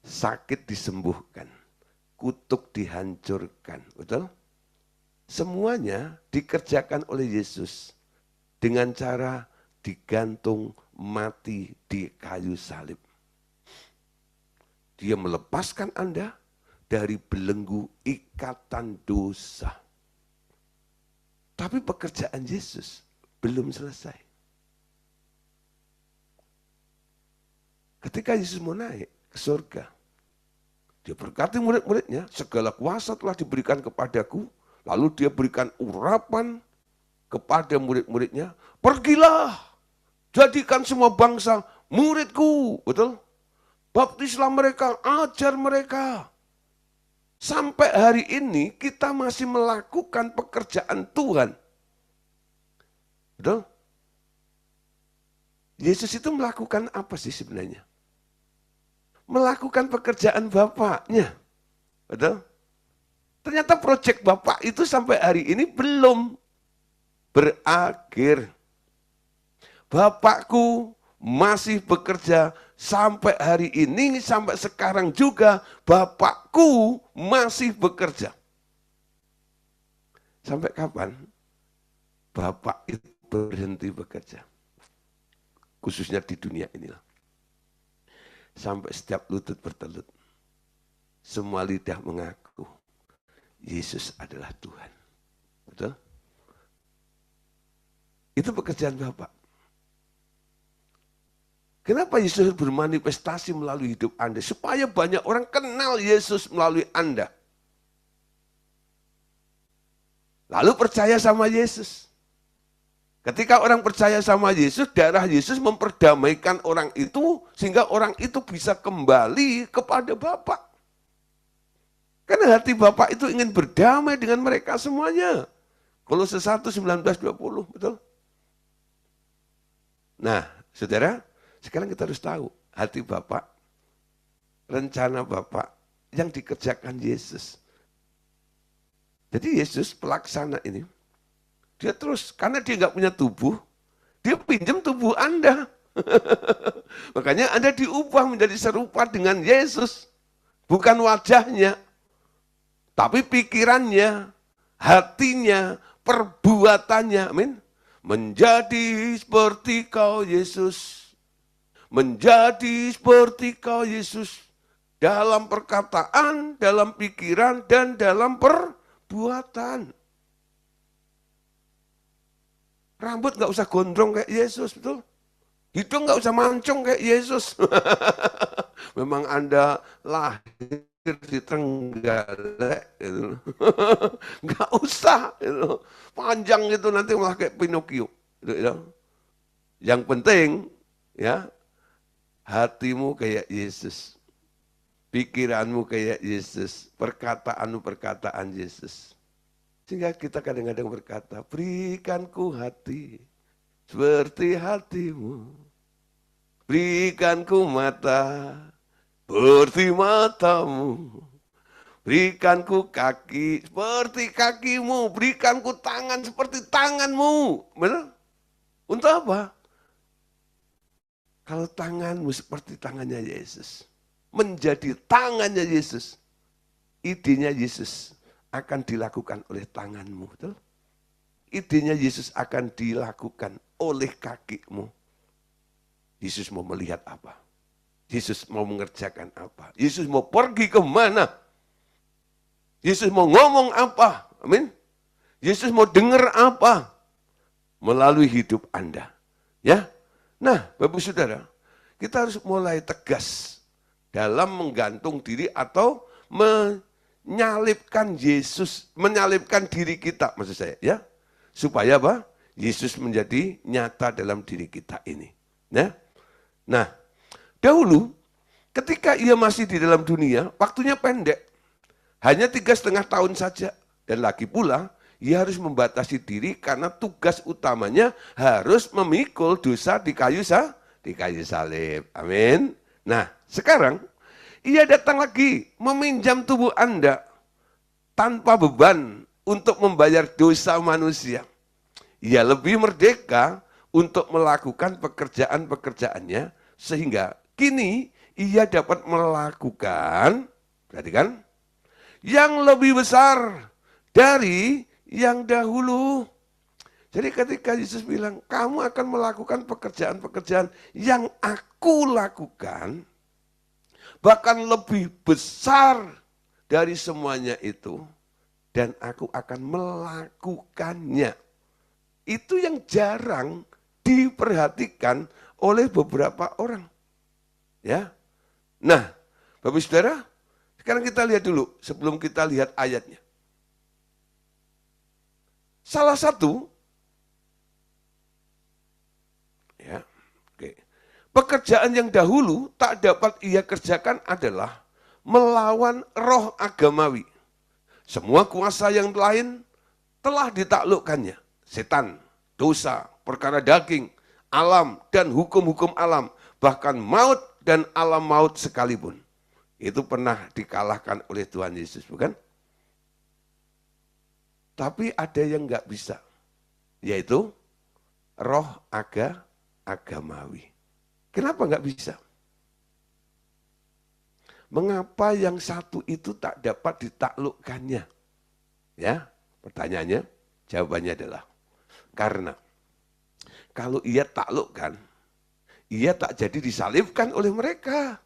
Sakit disembuhkan, kutuk dihancurkan, betul? Semuanya dikerjakan oleh Yesus dengan cara digantung mati di kayu salib. Dia melepaskan Anda dari belenggu ikatan dosa. Tapi pekerjaan Yesus belum selesai. Ketika Yesus mau naik ke surga, dia berkati murid-muridnya, segala kuasa telah diberikan kepadaku. Lalu dia berikan urapan kepada murid-muridnya, pergilah, jadikan semua bangsa muridku, betul? Baptislah mereka, ajar mereka. Sampai hari ini kita masih melakukan pekerjaan Tuhan. Betul? Yesus itu melakukan apa sih sebenarnya? Melakukan pekerjaan Bapaknya. Betul? Ternyata proyek Bapak itu sampai hari ini belum berakhir. Bapakku masih bekerja sampai hari ini, sampai sekarang juga Bapakku masih bekerja. Sampai kapan Bapak itu berhenti bekerja? Khususnya di dunia inilah. Sampai setiap lutut bertelut. Semua lidah mengaku Yesus adalah Tuhan. Betul? Itu pekerjaan Bapak. Kenapa Yesus bermanifestasi melalui hidup Anda? Supaya banyak orang kenal Yesus melalui Anda. Lalu percaya sama Yesus. Ketika orang percaya sama Yesus, darah Yesus memperdamaikan orang itu, sehingga orang itu bisa kembali kepada Bapa. Karena hati Bapa itu ingin berdamai dengan mereka semuanya. Kolose 1, 19-20, betul? Nah, saudara, sekarang kita harus tahu hati Bapak rencana Bapa yang dikerjakan Yesus. Jadi Yesus pelaksana ini, dia terus, karena dia nggak punya tubuh, dia pinjam tubuh Anda. Makanya Anda diubah menjadi serupa dengan Yesus. Bukan wajahnya, tapi pikirannya, hatinya, perbuatannya. Amin. Menjadi seperti kau Yesus. Menjadi seperti kau Yesus. Dalam perkataan, dalam pikiran, dan dalam perbuatan. Rambut nggak usah gondrong kayak Yesus, betul? Hidung nggak usah mancung kayak Yesus. Memang Anda lahir di Trenggalek, gitu. Nggak usah, gitu. Panjang itu nanti malah kayak Pinocchio. Gitu. Yang penting, ya, hatimu kayak Yesus. Pikiranmu kayak Yesus, perkataanmu perkataan Yesus. Sehingga kita kadang-kadang berkata, berikanku hati seperti hatimu. Berikanku mata seperti matamu. Berikanku kaki seperti kakimu. Berikanku tangan seperti tanganmu. Benar? Untuk apa? Kalau tanganmu seperti tangannya Yesus, menjadi tangannya Yesus, idenya Yesus akan dilakukan oleh tanganmu, betul? Idenya Yesus akan dilakukan oleh kakimu. Yesus mau melihat apa? Yesus mau mengerjakan apa? Yesus mau pergi kemana? Yesus mau ngomong apa? Amin. Yesus mau dengar apa? Melalui hidup Anda. Ya. Nah, Bapak Saudara, kita harus mulai tegas dalam menggantung diri atau menyalibkan Yesus, menyalibkan diri kita, maksud saya, ya. Supaya apa? Yesus menjadi nyata dalam diri kita ini. Ya. Nah, dahulu ketika ia masih di dalam dunia, waktunya pendek. Hanya 3,5 tahun saja. Dan lagi pula, ia harus membatasi diri karena tugas utamanya harus memikul dosa di kayu salib. Amin. Nah, sekarang ia datang lagi meminjam tubuh Anda tanpa beban untuk membayar dosa manusia. Ia lebih merdeka untuk melakukan pekerjaan-pekerjaannya sehingga kini ia dapat melakukan, perhatikan, yang lebih besar dari yang dahulu. Jadi ketika Yesus bilang, kamu akan melakukan pekerjaan-pekerjaan yang aku lakukan, bahkan lebih besar dari semuanya itu, dan aku akan melakukannya. Itu yang jarang diperhatikan oleh beberapa orang. Ya. Nah, Bapak Saudara, sekarang kita lihat dulu sebelum kita lihat ayatnya. Salah satu, ya, oke. Pekerjaan yang dahulu tak dapat ia kerjakan adalah melawan roh agamawi. Semua kuasa yang lain telah ditaklukkannya. Setan, dosa, perkara daging, alam, dan hukum-hukum alam. Bahkan maut dan alam maut sekalipun. Itu pernah dikalahkan oleh Tuhan Yesus, bukan? Tapi ada yang nggak bisa, yaitu roh agamawi. Kenapa nggak bisa? Mengapa yang satu itu tak dapat ditaklukkannya? Ya, pertanyaannya, jawabannya adalah karena kalau ia taklukkan, ia tak jadi disalibkan oleh mereka.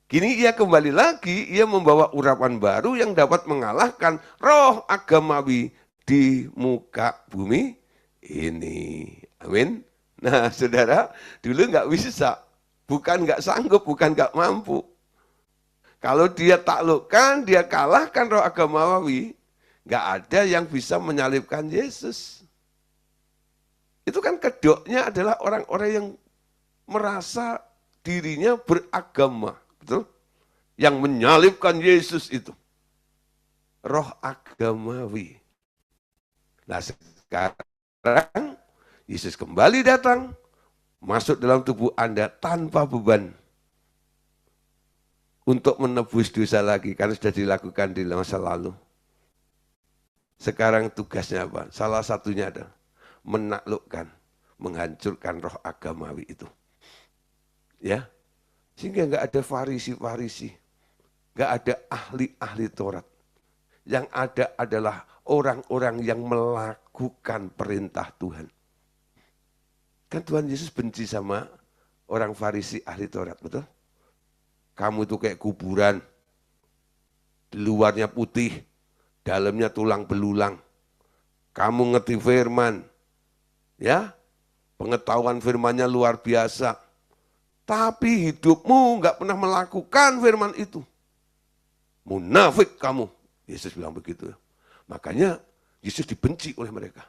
Kini ia kembali lagi, ia membawa urapan baru yang dapat mengalahkan roh agamawi di muka bumi ini. Amin. Nah, saudara, dulu nggak bisa, bukan nggak sanggup, bukan nggak mampu. Kalau dia taklukkan, dia kalahkan roh agamawi, nggak ada yang bisa menyalibkan Yesus. Itu kan kedoknya adalah orang-orang yang merasa dirinya beragama, betul? Yang menyalibkan Yesus itu. Roh agamawi. Nah sekarang Yesus kembali datang, masuk dalam tubuh Anda tanpa beban. untuk menebus dosa lagi karena sudah dilakukan di masa lalu. Sekarang tugasnya apa? Salah satunya adalah menaklukkan, menghancurkan roh agamawi itu. Ya, sehingga nggak ada farisi-farisi, nggak ada ahli-ahli Taurat. Yang ada adalah orang-orang yang melakukan perintah Tuhan. Kan Tuhan Yesus benci sama orang Farisi ahli Taurat, betul? Kamu itu kayak kuburan, di luarnya putih, dalamnya tulang belulang. Kamu ngerti firman, ya, pengetahuan firmannya luar biasa. Tapi hidupmu nggak pernah melakukan firman itu. Munafik kamu. Yesus bilang begitu. Makanya Yesus dibenci oleh mereka.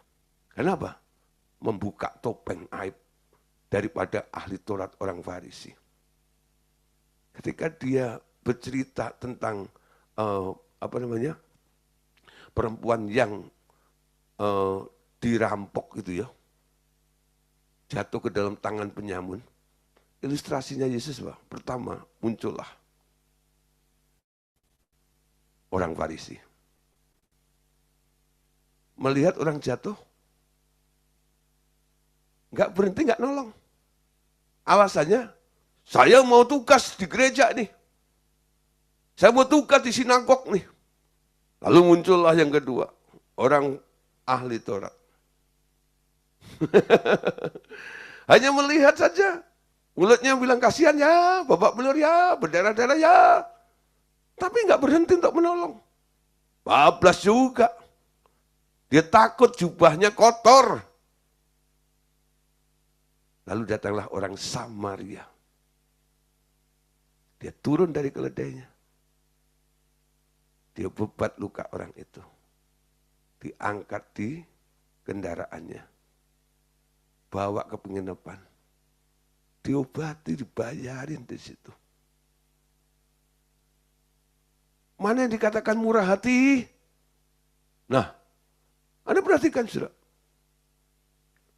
Kenapa? Membuka topeng aib daripada ahli Taurat orang Farisi. Ketika dia bercerita tentang perempuan yang dirampok gitu ya, jatuh ke dalam tangan penyamun. Ilustrasinya Yesus, Pak. Pertama muncullah orang Farisi. Melihat orang jatuh, nggak berhenti, nggak nolong. Alasannya, saya mau tugas di gereja nih. Saya mau tugas di sinagog nih. Lalu muncullah yang kedua, orang ahli Taurat. Hanya melihat saja. Mulutnya bilang kasihan ya, babak belur ya, berdarah-darah ya. Tapi nggak berhenti untuk menolong. Bablas juga. Dia takut jubahnya kotor. Lalu datanglah orang Samaria. Dia turun dari keledainya. Dia bebat luka orang itu. Diangkat di kendaraannya. Bawa ke penginapan. Diobati, dibayarin di situ. Mana yang dikatakan murah hati? Nah, Anda perhatikan sudah.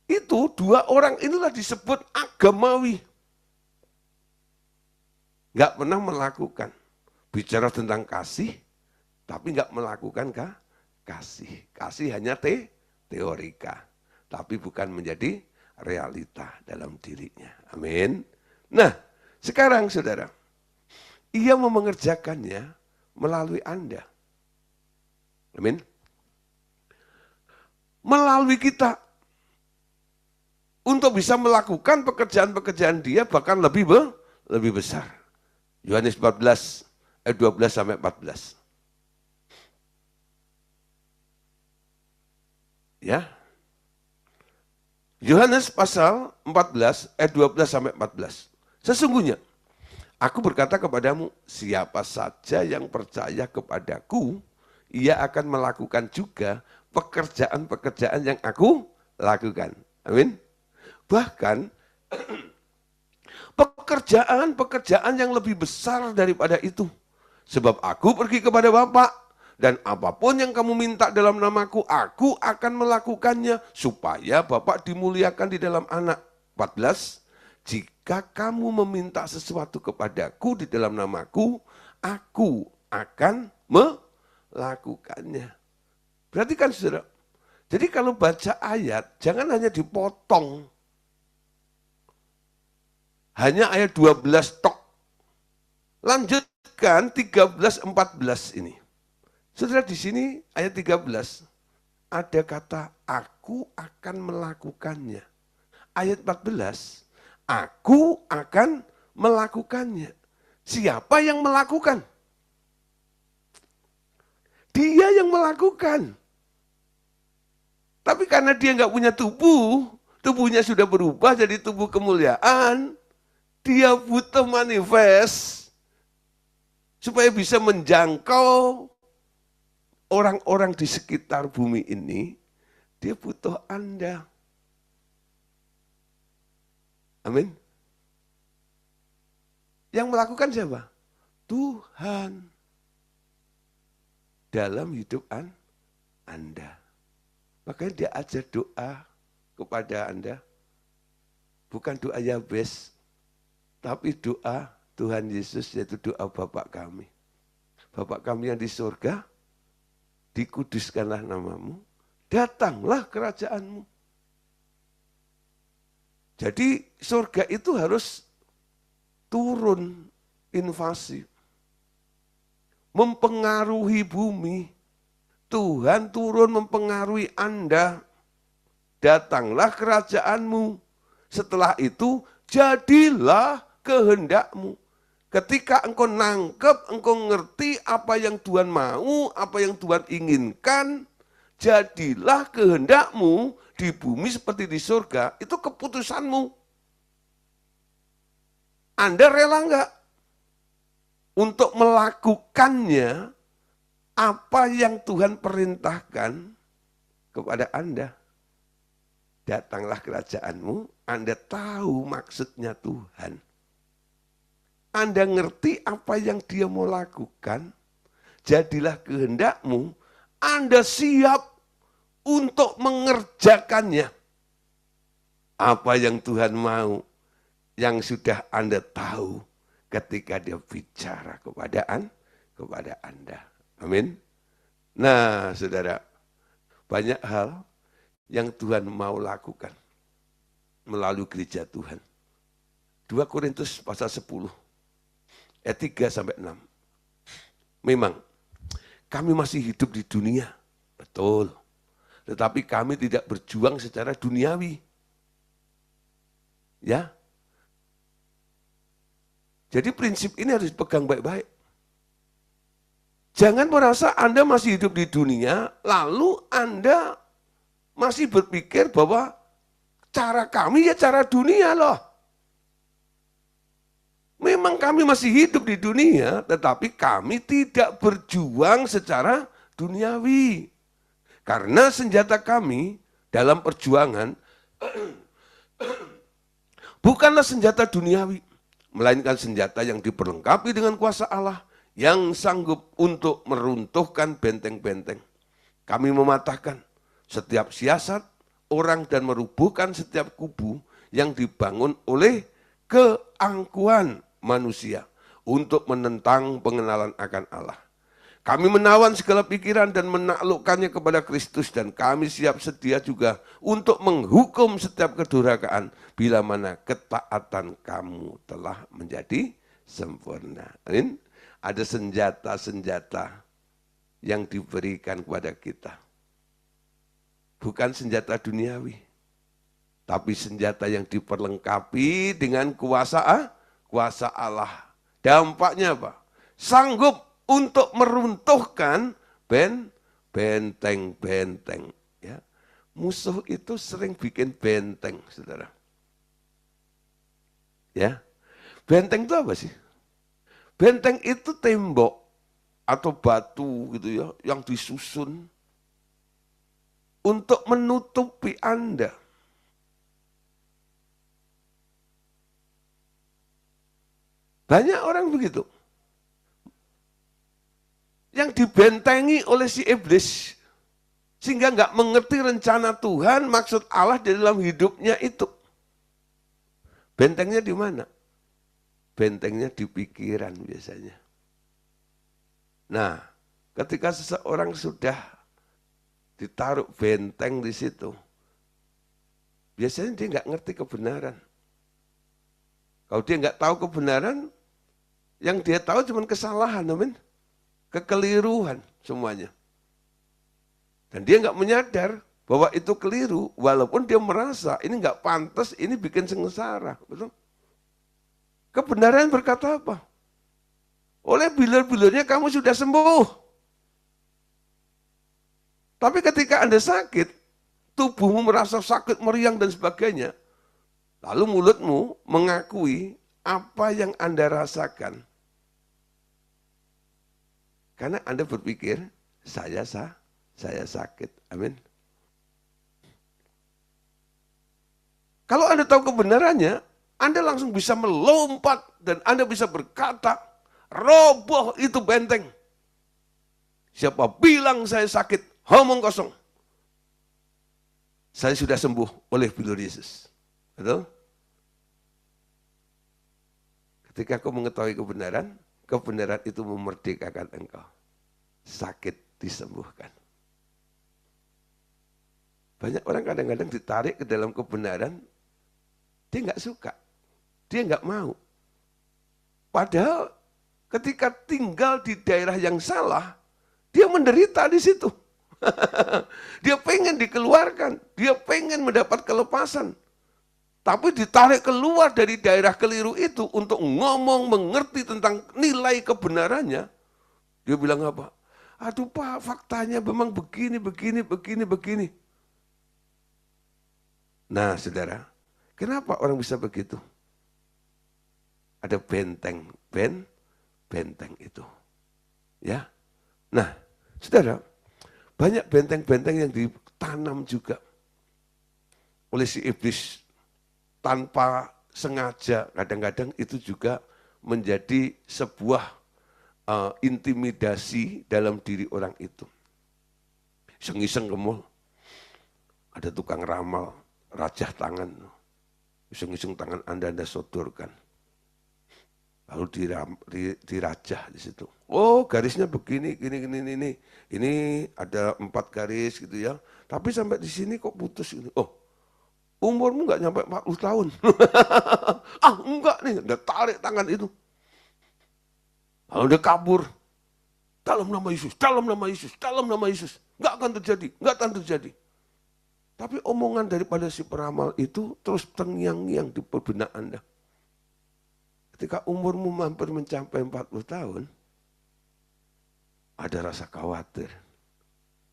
Itu dua orang inilah disebut agamawi. Nggak pernah melakukan. Bicara tentang kasih, tapi nggak melakukan kasih. Kasih hanya teorika. Tapi bukan menjadi realita dalam dirinya. Amin. Nah, sekarang saudara, ia mau mengerjakannya melalui Anda. Amin. Melalui kita. Untuk bisa melakukan pekerjaan-pekerjaan dia bahkan lebih besar. Yohanes 14 ayat 12 sampai 14. Ya. Yohanes pasal 14 ayat 12 sampai 14. Sesungguhnya aku berkata kepadamu, siapa saja yang percaya kepadaku, ia akan melakukan juga pekerjaan-pekerjaan yang aku lakukan. Amin. Bahkan pekerjaan-pekerjaan yang lebih besar daripada itu. Sebab aku pergi kepada Bapa, dan apapun yang kamu minta dalam namaku, aku akan melakukannya, supaya Bapa dimuliakan di dalam Anak. 14, jika kamu meminta sesuatu kepadaku di dalam namaku, aku akan melakukannya. Berarti kan saudara, jadi kalau baca ayat, jangan hanya dipotong. Hanya ayat 12 tok. Lanjutkan 13-14 ini. Saudara, di sini ayat 13 ada kata aku akan melakukannya. Ayat 14, aku akan melakukannya. Siapa yang melakukan? Dia yang melakukan. Tapi karena dia nggak punya tubuh, tubuhnya sudah berubah jadi tubuh kemuliaan, dia butuh manifest supaya bisa menjangkau orang-orang di sekitar bumi ini. Dia butuh Anda. Amin. Yang melakukan siapa? Tuhan. Dalam hidup Anda. Makanya dia ajar doa kepada Anda. Bukan doa Yabes, tapi doa Tuhan Yesus, yaitu doa Bapa kami. Bapa kami yang di surga, dikuduskanlah namamu, datanglah kerajaanmu. Jadi surga itu harus turun invasi, mempengaruhi bumi. Tuhan turun mempengaruhi Anda. Datanglah kerajaanmu. Setelah itu jadilah kehendakmu. Ketika engkau nangkep, engkau ngerti apa yang Tuhan mau, apa yang Tuhan inginkan, jadilah kehendakmu di bumi seperti di surga, itu keputusanmu. Anda rela enggak untuk melakukannya apa yang Tuhan perintahkan kepada Anda? Datanglah kerajaanmu, Anda tahu maksudnya Tuhan. Anda ngerti apa yang dia mau lakukan, jadilah kehendakmu, Anda siap untuk mengerjakannya. Apa yang Tuhan mau, yang sudah Anda tahu ketika dia bicara kepada Anda. Amin. Nah, saudara, banyak hal yang Tuhan mau lakukan melalui gereja Tuhan. 2 Korintus pasal 10, ayat 3-6. Memang, kami masih hidup di dunia, betul. Tetapi kami tidak berjuang secara duniawi. Ya. Jadi prinsip ini harus dipegang baik-baik. Jangan merasa Anda masih hidup di dunia, lalu Anda masih berpikir bahwa cara kami ya cara dunia loh. Memang kami masih hidup di dunia, tetapi kami tidak berjuang secara duniawi. Karena senjata kami dalam perjuangan bukanlah senjata duniawi, melainkan senjata yang diperlengkapi dengan kuasa Allah, yang sanggup untuk meruntuhkan benteng-benteng. Kami mematahkan setiap siasat orang dan merubuhkan setiap kubu yang dibangun oleh keangkuhan manusia untuk menentang pengenalan akan Allah. Kami menawan segala pikiran dan menaklukkannya kepada Kristus, dan kami siap sedia juga untuk menghukum setiap kedurhakaan bila mana ketaatan kamu telah menjadi sempurna. Amin. Ada senjata-senjata yang diberikan kepada kita. Bukan senjata duniawi, tapi senjata yang diperlengkapi dengan kuasa Allah. Dampaknya apa? Sanggup untuk meruntuhkan benteng-benteng. Ya. Musuh itu sering bikin benteng, saudara. Ya, benteng itu apa sih? Benteng itu tembok atau batu gitu ya, yang disusun untuk menutupi Anda. Banyak orang begitu. Yang dibentengi oleh si iblis. Sehingga nggak mengerti rencana Tuhan, maksud Allah di dalam hidupnya itu. Bentengnya di mana? Bentengnya di pikiran biasanya. Nah, ketika seseorang sudah ditaruh benteng di situ, biasanya dia nggak ngerti kebenaran. Kalau dia nggak tahu kebenaran, yang dia tahu cuma kesalahan, amin. Kekeliruan semuanya. Dan dia nggak menyadar bahwa itu keliru, walaupun dia merasa ini nggak pantas, ini bikin sengsara, betul? Kebenaran berkata apa? Oleh bilur-bilurnya kamu sudah sembuh. Tapi ketika Anda sakit, tubuhmu merasa sakit, meriang dan sebagainya, lalu mulutmu mengakui apa yang Anda rasakan. Karena Anda berpikir, saya sakit. Amin. Kalau Anda tahu kebenarannya, Anda langsung bisa melompat dan Anda bisa berkata, roboh itu benteng. Siapa bilang saya sakit, omong kosong. Saya sudah sembuh oleh bilur Yesus. Betul? Ketika kau mengetahui kebenaran, kebenaran itu memerdekakan engkau. Sakit disembuhkan. Banyak orang kadang-kadang ditarik ke dalam kebenaran, dia nggak suka, dia nggak mau. Padahal ketika tinggal di daerah yang salah, dia menderita di situ. Dia pengen dikeluarkan, dia pengen mendapat kelepasan. Tapi ditarik keluar dari daerah keliru itu untuk ngomong, mengerti tentang nilai kebenarannya. Dia bilang apa? Aduh Pak, faktanya memang begini. Nah saudara, kenapa orang bisa begitu? Ada benteng itu. Ya. Nah, saudara, banyak benteng-benteng yang ditanam juga oleh si iblis tanpa sengaja. Kadang-kadang itu juga menjadi sebuah intimidasi dalam diri orang itu. Iseng-iseng ke mall, ada tukang ramal, rajah tangan. Iseng-iseng tangan Anda sodorkan. Lalu dirajah di situ. Oh, garisnya begini, gini. Ini ada 4 garis gitu ya. Tapi sampai di sini kok putus gitu. Oh, umurmu nggak nyampe 40 tahun. Enggak nih, udah tarik tangan itu. Lalu dia kabur. Dalam nama Yesus, dalam nama Yesus, dalam nama Yesus. Nggak akan terjadi. Tapi omongan daripada si peramal itu terus terngiang-ngiang di benak Anda. Ketika umurmu hampir mencapai 40 tahun, ada rasa khawatir,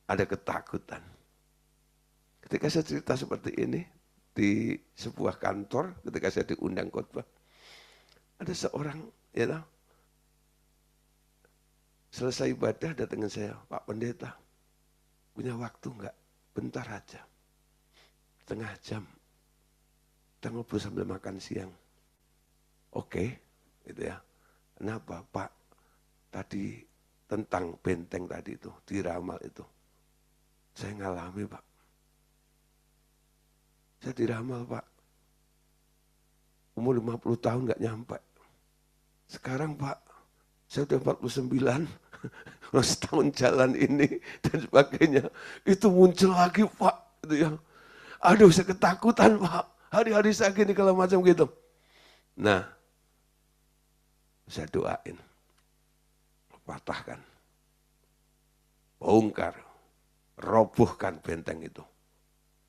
ada ketakutan. Ketika saya cerita seperti ini di sebuah kantor, ketika saya diundang khotbah, ada seorang, selesai ibadah datangin saya, Pak Pendeta, punya waktu enggak? Bentar aja, setengah jam, kita ngobrol sambil makan siang. Oke, gitu ya. Kenapa Pak? Tadi tentang benteng tadi itu, diramal itu. Saya ngalami Pak. Saya diramal Pak. Umur 50 tahun nggak nyampe. Sekarang Pak, saya udah 49, setahun jalan ini dan sebagainya. Itu muncul lagi Pak. Gitu ya. Aduh saya ketakutan Pak. Hari-hari saya gini kalau macam gitu. Nah, saya doain, patahkan, bongkar, robohkan benteng itu.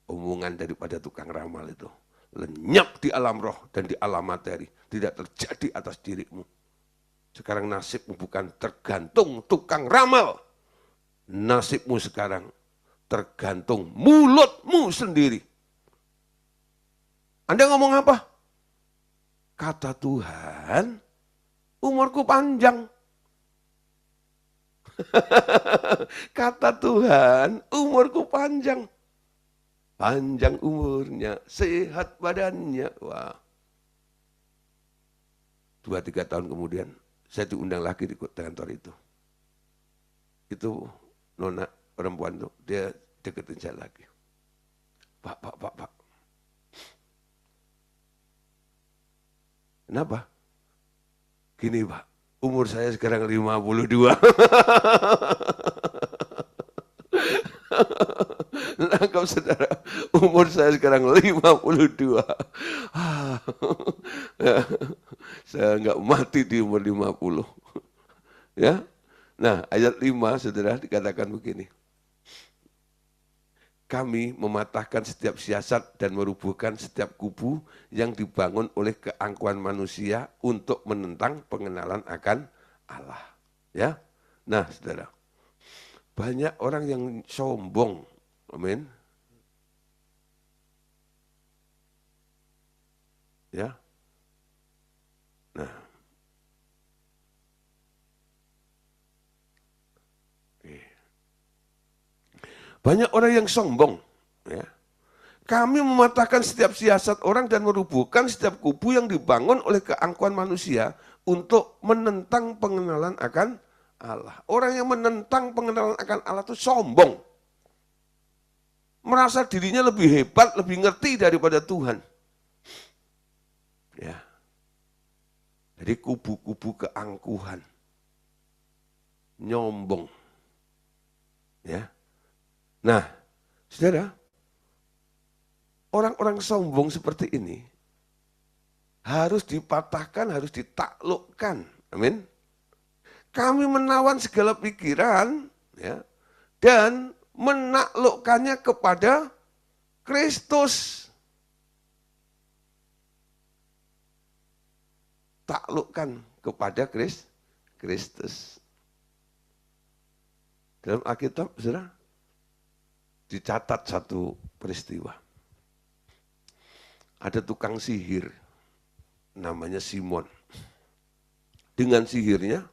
Omongan daripada tukang ramal itu lenyap di alam roh dan di alam materi, tidak terjadi atas dirimu. Sekarang nasibmu bukan tergantung tukang ramal, nasibmu sekarang tergantung mulutmu sendiri. Anda ngomong apa? Kata Tuhan, umurku panjang. Kata Tuhan, umurku panjang. Panjang umurnya, sehat badannya. Wah. 2-3 tahun kemudian, saya diundang lagi di kantor itu. Itu nona perempuan tuh, dia deketin saya lagi. Pak. Kenapa? Gini Pak, umur saya sekarang 52. Nangkap saudara, umur saya sekarang 52. Saya enggak mati di umur 50. Ya. Nah, ayat 5 saudara dikatakan begini. Kami mematahkan setiap siasat dan merubuhkan setiap kubu yang dibangun oleh keangkuhan manusia untuk menentang pengenalan akan Allah. Ya, nah saudara, banyak orang yang sombong, amin. Ya, nah, banyak orang yang sombong. Ya. Kami mematahkan setiap siasat orang dan merubuhkan setiap kubu yang dibangun oleh keangkuhan manusia untuk menentang pengenalan akan Allah. Orang yang menentang pengenalan akan Allah itu sombong. Merasa dirinya lebih hebat, lebih ngerti daripada Tuhan. Ya. Jadi kubu-kubu keangkuhan, nyombong. Ya. Nah, saudara, orang-orang sombong seperti ini harus dipatahkan, harus ditaklukkan. Amin. Kami menawan segala pikiran, ya, dan menaklukkannya kepada Kristus. Taklukkan kepada Kristus. Dalam Alkitab, saudara, dicatat satu peristiwa. Ada tukang sihir, namanya Simon. Dengan sihirnya,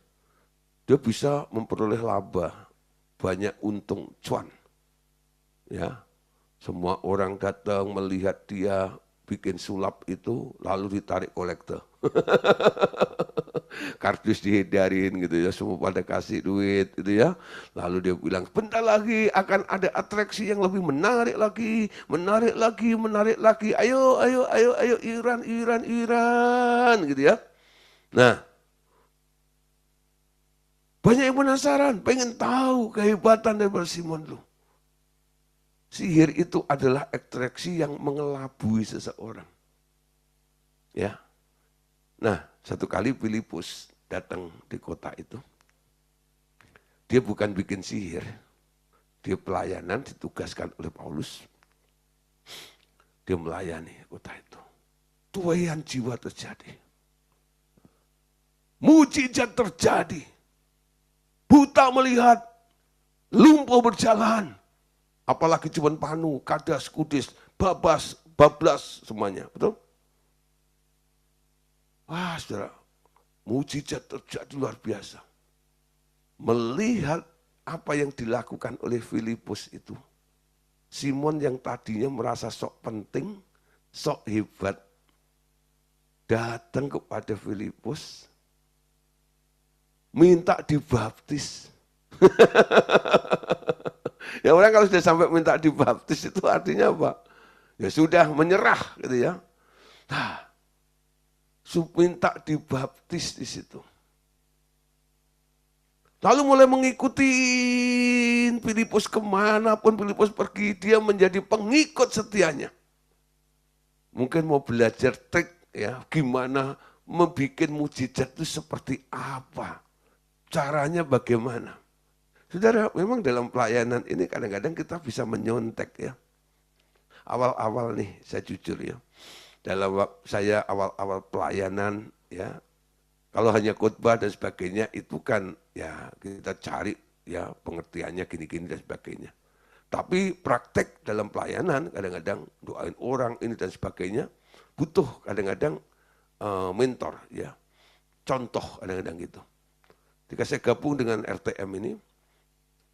dia bisa memperoleh laba, banyak untung, cuan. Ya, semua orang datang melihat dia bikin sulap itu, lalu ditarik kolektor. Kardus dihindarin gitu ya, semua pada kasih duit gitu ya. Lalu dia bilang, bentar lagi akan ada atraksi yang lebih menarik lagi, menarik lagi, menarik lagi. Ayo, ayo, ayo, ayo, iuran gitu ya. Nah, banyak yang penasaran, pengen tahu kehebatan daripada Simon tuh. Sihir itu adalah atraksi yang mengelabui seseorang. Ya. Nah, satu kali Filipus datang di kota itu. Dia bukan bikin sihir. Dia pelayanan ditugaskan oleh Paulus. Dia melayani kota itu. Tuaian jiwa terjadi. Mujizat terjadi. Buta melihat, lumpuh berjalan. Apalagi cuman panu, kadas, kudis, bablas semuanya. Betul? Wah, saudara, mujizat terjadi luar biasa. Melihat apa yang dilakukan oleh Filipus itu. Simon yang tadinya merasa sok penting, sok hebat, datang kepada Filipus, minta dibaptis. Ya orang kalau sudah sampai minta dibaptis itu artinya apa? Ya sudah menyerah gitu ya. Nah, minta dibaptis di situ. Lalu mulai mengikuti Filipus kemanapun Filipus pergi, dia menjadi pengikut setianya. Mungkin mau belajar trik ya, gimana membuat mujizat itu seperti apa, caranya bagaimana. Saudara, memang dalam pelayanan ini kadang-kadang kita bisa menyontek ya. Awal-awal nih, saya jujur ya. Dalam saya awal-awal pelayanan ya, kalau hanya khotbah dan sebagainya itu kan ya kita cari ya pengertiannya gini-gini dan sebagainya. Tapi praktek dalam pelayanan kadang-kadang doain orang ini dan sebagainya butuh kadang-kadang mentor ya. Contoh kadang-kadang gitu. Ketika saya gabung dengan RTM ini,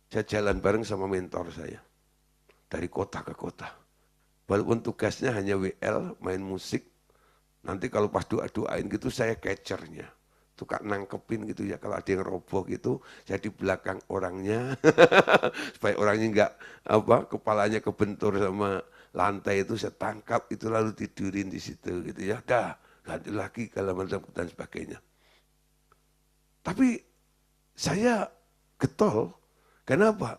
saya jalan bareng sama mentor saya. Dari kota ke kota. Walaupun tugasnya hanya WL, main musik. Nanti kalau pas doa-doain gitu saya catchernya. Suka nangkepin gitu ya. Kalau ada yang roboh gitu, saya di belakang orangnya. Supaya orangnya enggak, kepalanya kebentur sama lantai itu saya tangkap. Itu lalu tidurin di situ gitu ya. Dah, ganti lagi kalau dan sebagainya. Tapi saya getol. Kenapa?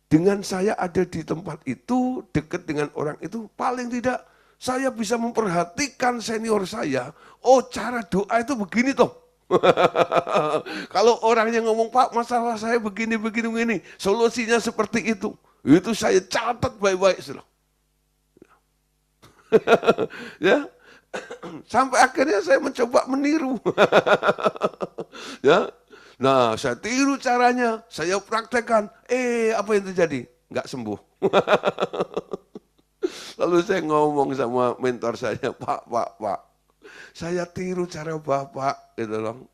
Dengan saya ada di tempat itu, dekat dengan orang itu, paling tidak saya bisa memperhatikan senior saya. Oh, cara doa itu begini toh. Kalau orangnya ngomong, Pak, masalah saya begini, solusinya seperti itu. Itu saya catat baik-baik. Ya, sampai akhirnya saya mencoba meniru. Ya. Nah, saya tiru caranya, saya praktekkan. Apa yang terjadi? Enggak sembuh. Lalu saya ngomong sama mentor saya, Pak, saya tiru cara Bapak, gitu loh.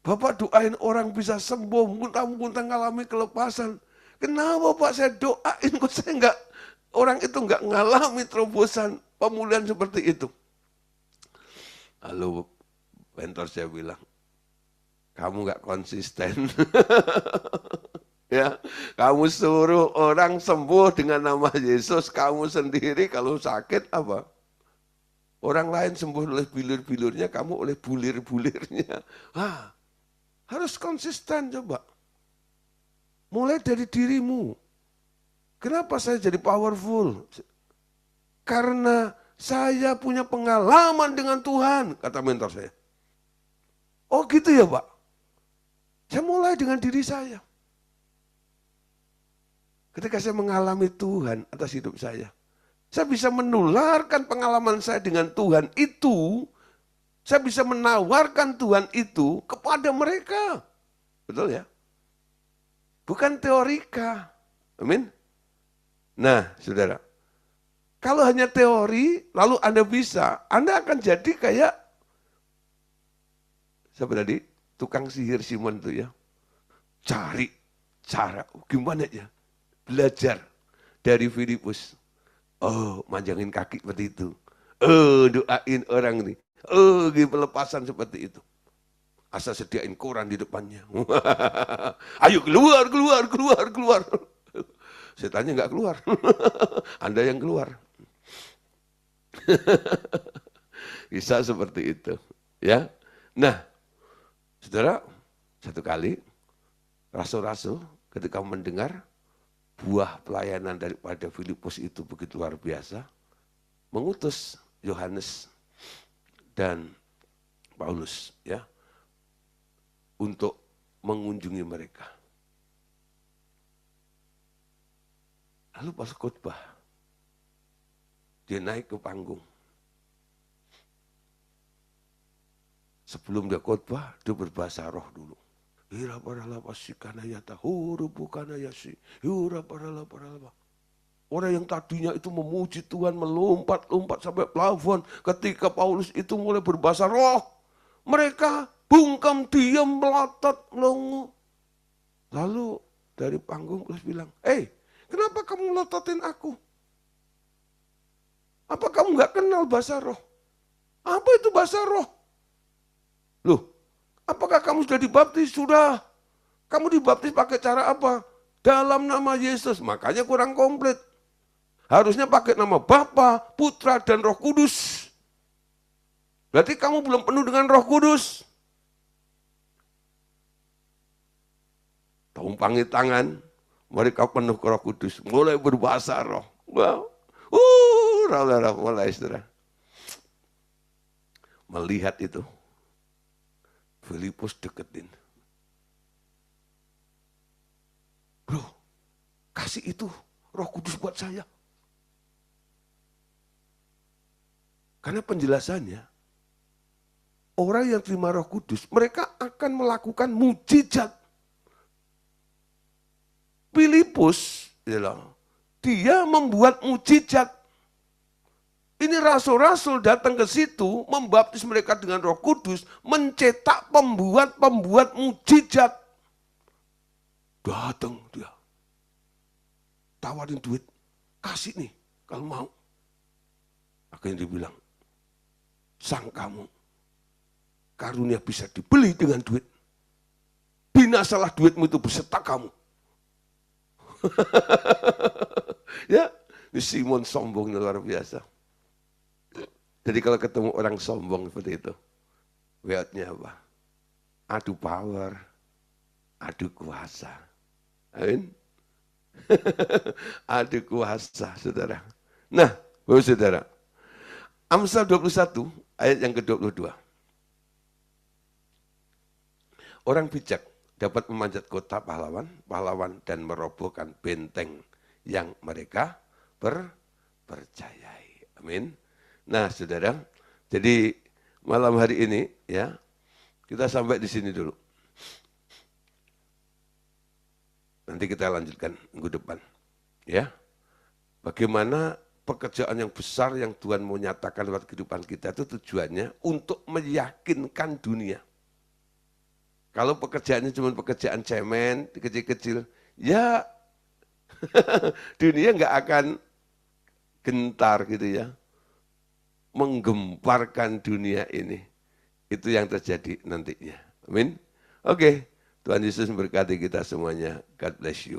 Bapak doain orang bisa sembuh, muntah-muntah ngalami kelepasan. Kenapa Pak saya doain kok saya enggak, orang itu enggak ngalami terobosan pemulihan seperti itu. Lalu mentor saya bilang, kamu nggak konsisten. Ya, kamu suruh orang sembuh dengan nama Yesus, kamu sendiri kalau sakit apa? Orang lain sembuh oleh bulir-bulirnya, kamu oleh bulir-bulirnya. Harus konsisten coba. Mulai dari dirimu. Kenapa saya jadi powerful? Karena saya punya pengalaman dengan Tuhan, kata mentor saya. Oh gitu ya Pak? Saya mulai dengan diri saya. Ketika saya mengalami Tuhan atas hidup saya bisa menularkan pengalaman saya dengan Tuhan itu, saya bisa menawarkan Tuhan itu kepada mereka. Betul ya? Bukan teorika. Amin. Nah, saudara, kalau hanya teori, lalu Anda bisa, Anda akan jadi kayak, siapa tadi? Tukang sihir Simon itu ya. Cari cara, gimana ya? Belajar dari Filipus. Oh, manjangin kaki seperti itu. Oh, doain orang nih. Oh, pelepasan seperti itu. Asal sediain koran di depannya. Ayo keluar, keluar, keluar, keluar. Setannya nggak keluar. Anda yang keluar. Bisa seperti itu. Ya. Nah, saudara, satu kali rasul-rasul ketika mendengar buah pelayanan daripada Filipus itu begitu luar biasa, mengutus Yohanes dan Paulus ya untuk mengunjungi mereka. Lalu pas khotbah, dia naik ke panggung. Sebelum dia khotbah, dia berbahasa roh dulu. Ira parala pasikana yata huru bukana yasi. Yura parala parala. Orang yang tadinya itu memuji Tuhan melompat-lompat sampai plafon. Ketika Paulus itu mulai berbahasa roh, mereka bungkam diam melotot melongo. Lalu dari panggung Paulus bilang, kenapa kamu melototin aku? Apa kamu nggak kenal bahasa roh? Apa itu bahasa roh? Loh, apakah kamu sudah dibaptis? Sudah. Kamu dibaptis pakai cara apa? Dalam nama Yesus. Makanya kurang komplit. Harusnya pakai nama Bapa, Putra, dan Roh Kudus. Berarti kamu belum penuh dengan Roh Kudus. Tumpangi tangan, mereka penuh ke Roh Kudus. Mulai berbahasa roh. Wow. Mulai saudara. Melihat itu. Filipus deketin. Bro, kasih itu Roh Kudus buat saya. Karena penjelasannya, orang yang terima Roh Kudus, mereka akan melakukan mujizat. Filipus, dia membuat mujizat. Ini rasul-rasul datang ke situ, membaptis mereka dengan Roh Kudus, mencetak pembuat-pembuat mujizat. Datang dia, tawarin duit, kasih nih kalau mau. Akhirnya dia bilang, sang kamu, karunia bisa dibeli dengan duit. Binasalah duitmu itu beserta kamu. Ya, ini Simon sombongnya luar biasa. Jadi kalau ketemu orang sombong seperti itu, wordnya apa? Adu power, adu kuasa. Amin. Adu kuasa, saudara. Nah, Bapak saudara, Amsal 21 ayat yang ke-22. Orang bijak dapat memanjat kota pahlawan dan merobohkan benteng yang mereka percayai. Amin. Nah, saudara, jadi malam hari ini ya kita sampai di sini dulu. Nanti kita lanjutkan minggu depan. Ya, bagaimana pekerjaan yang besar yang Tuhan mau nyatakan lewat kehidupan kita itu tujuannya untuk meyakinkan dunia. Kalau pekerjaannya cuma pekerjaan cemen, kecil-kecil, ya dunia nggak akan gentar gitu ya. Menggemparkan dunia ini. Itu yang terjadi nantinya. Amin. Oke, Tuhan Yesus memberkati kita semuanya. God bless you.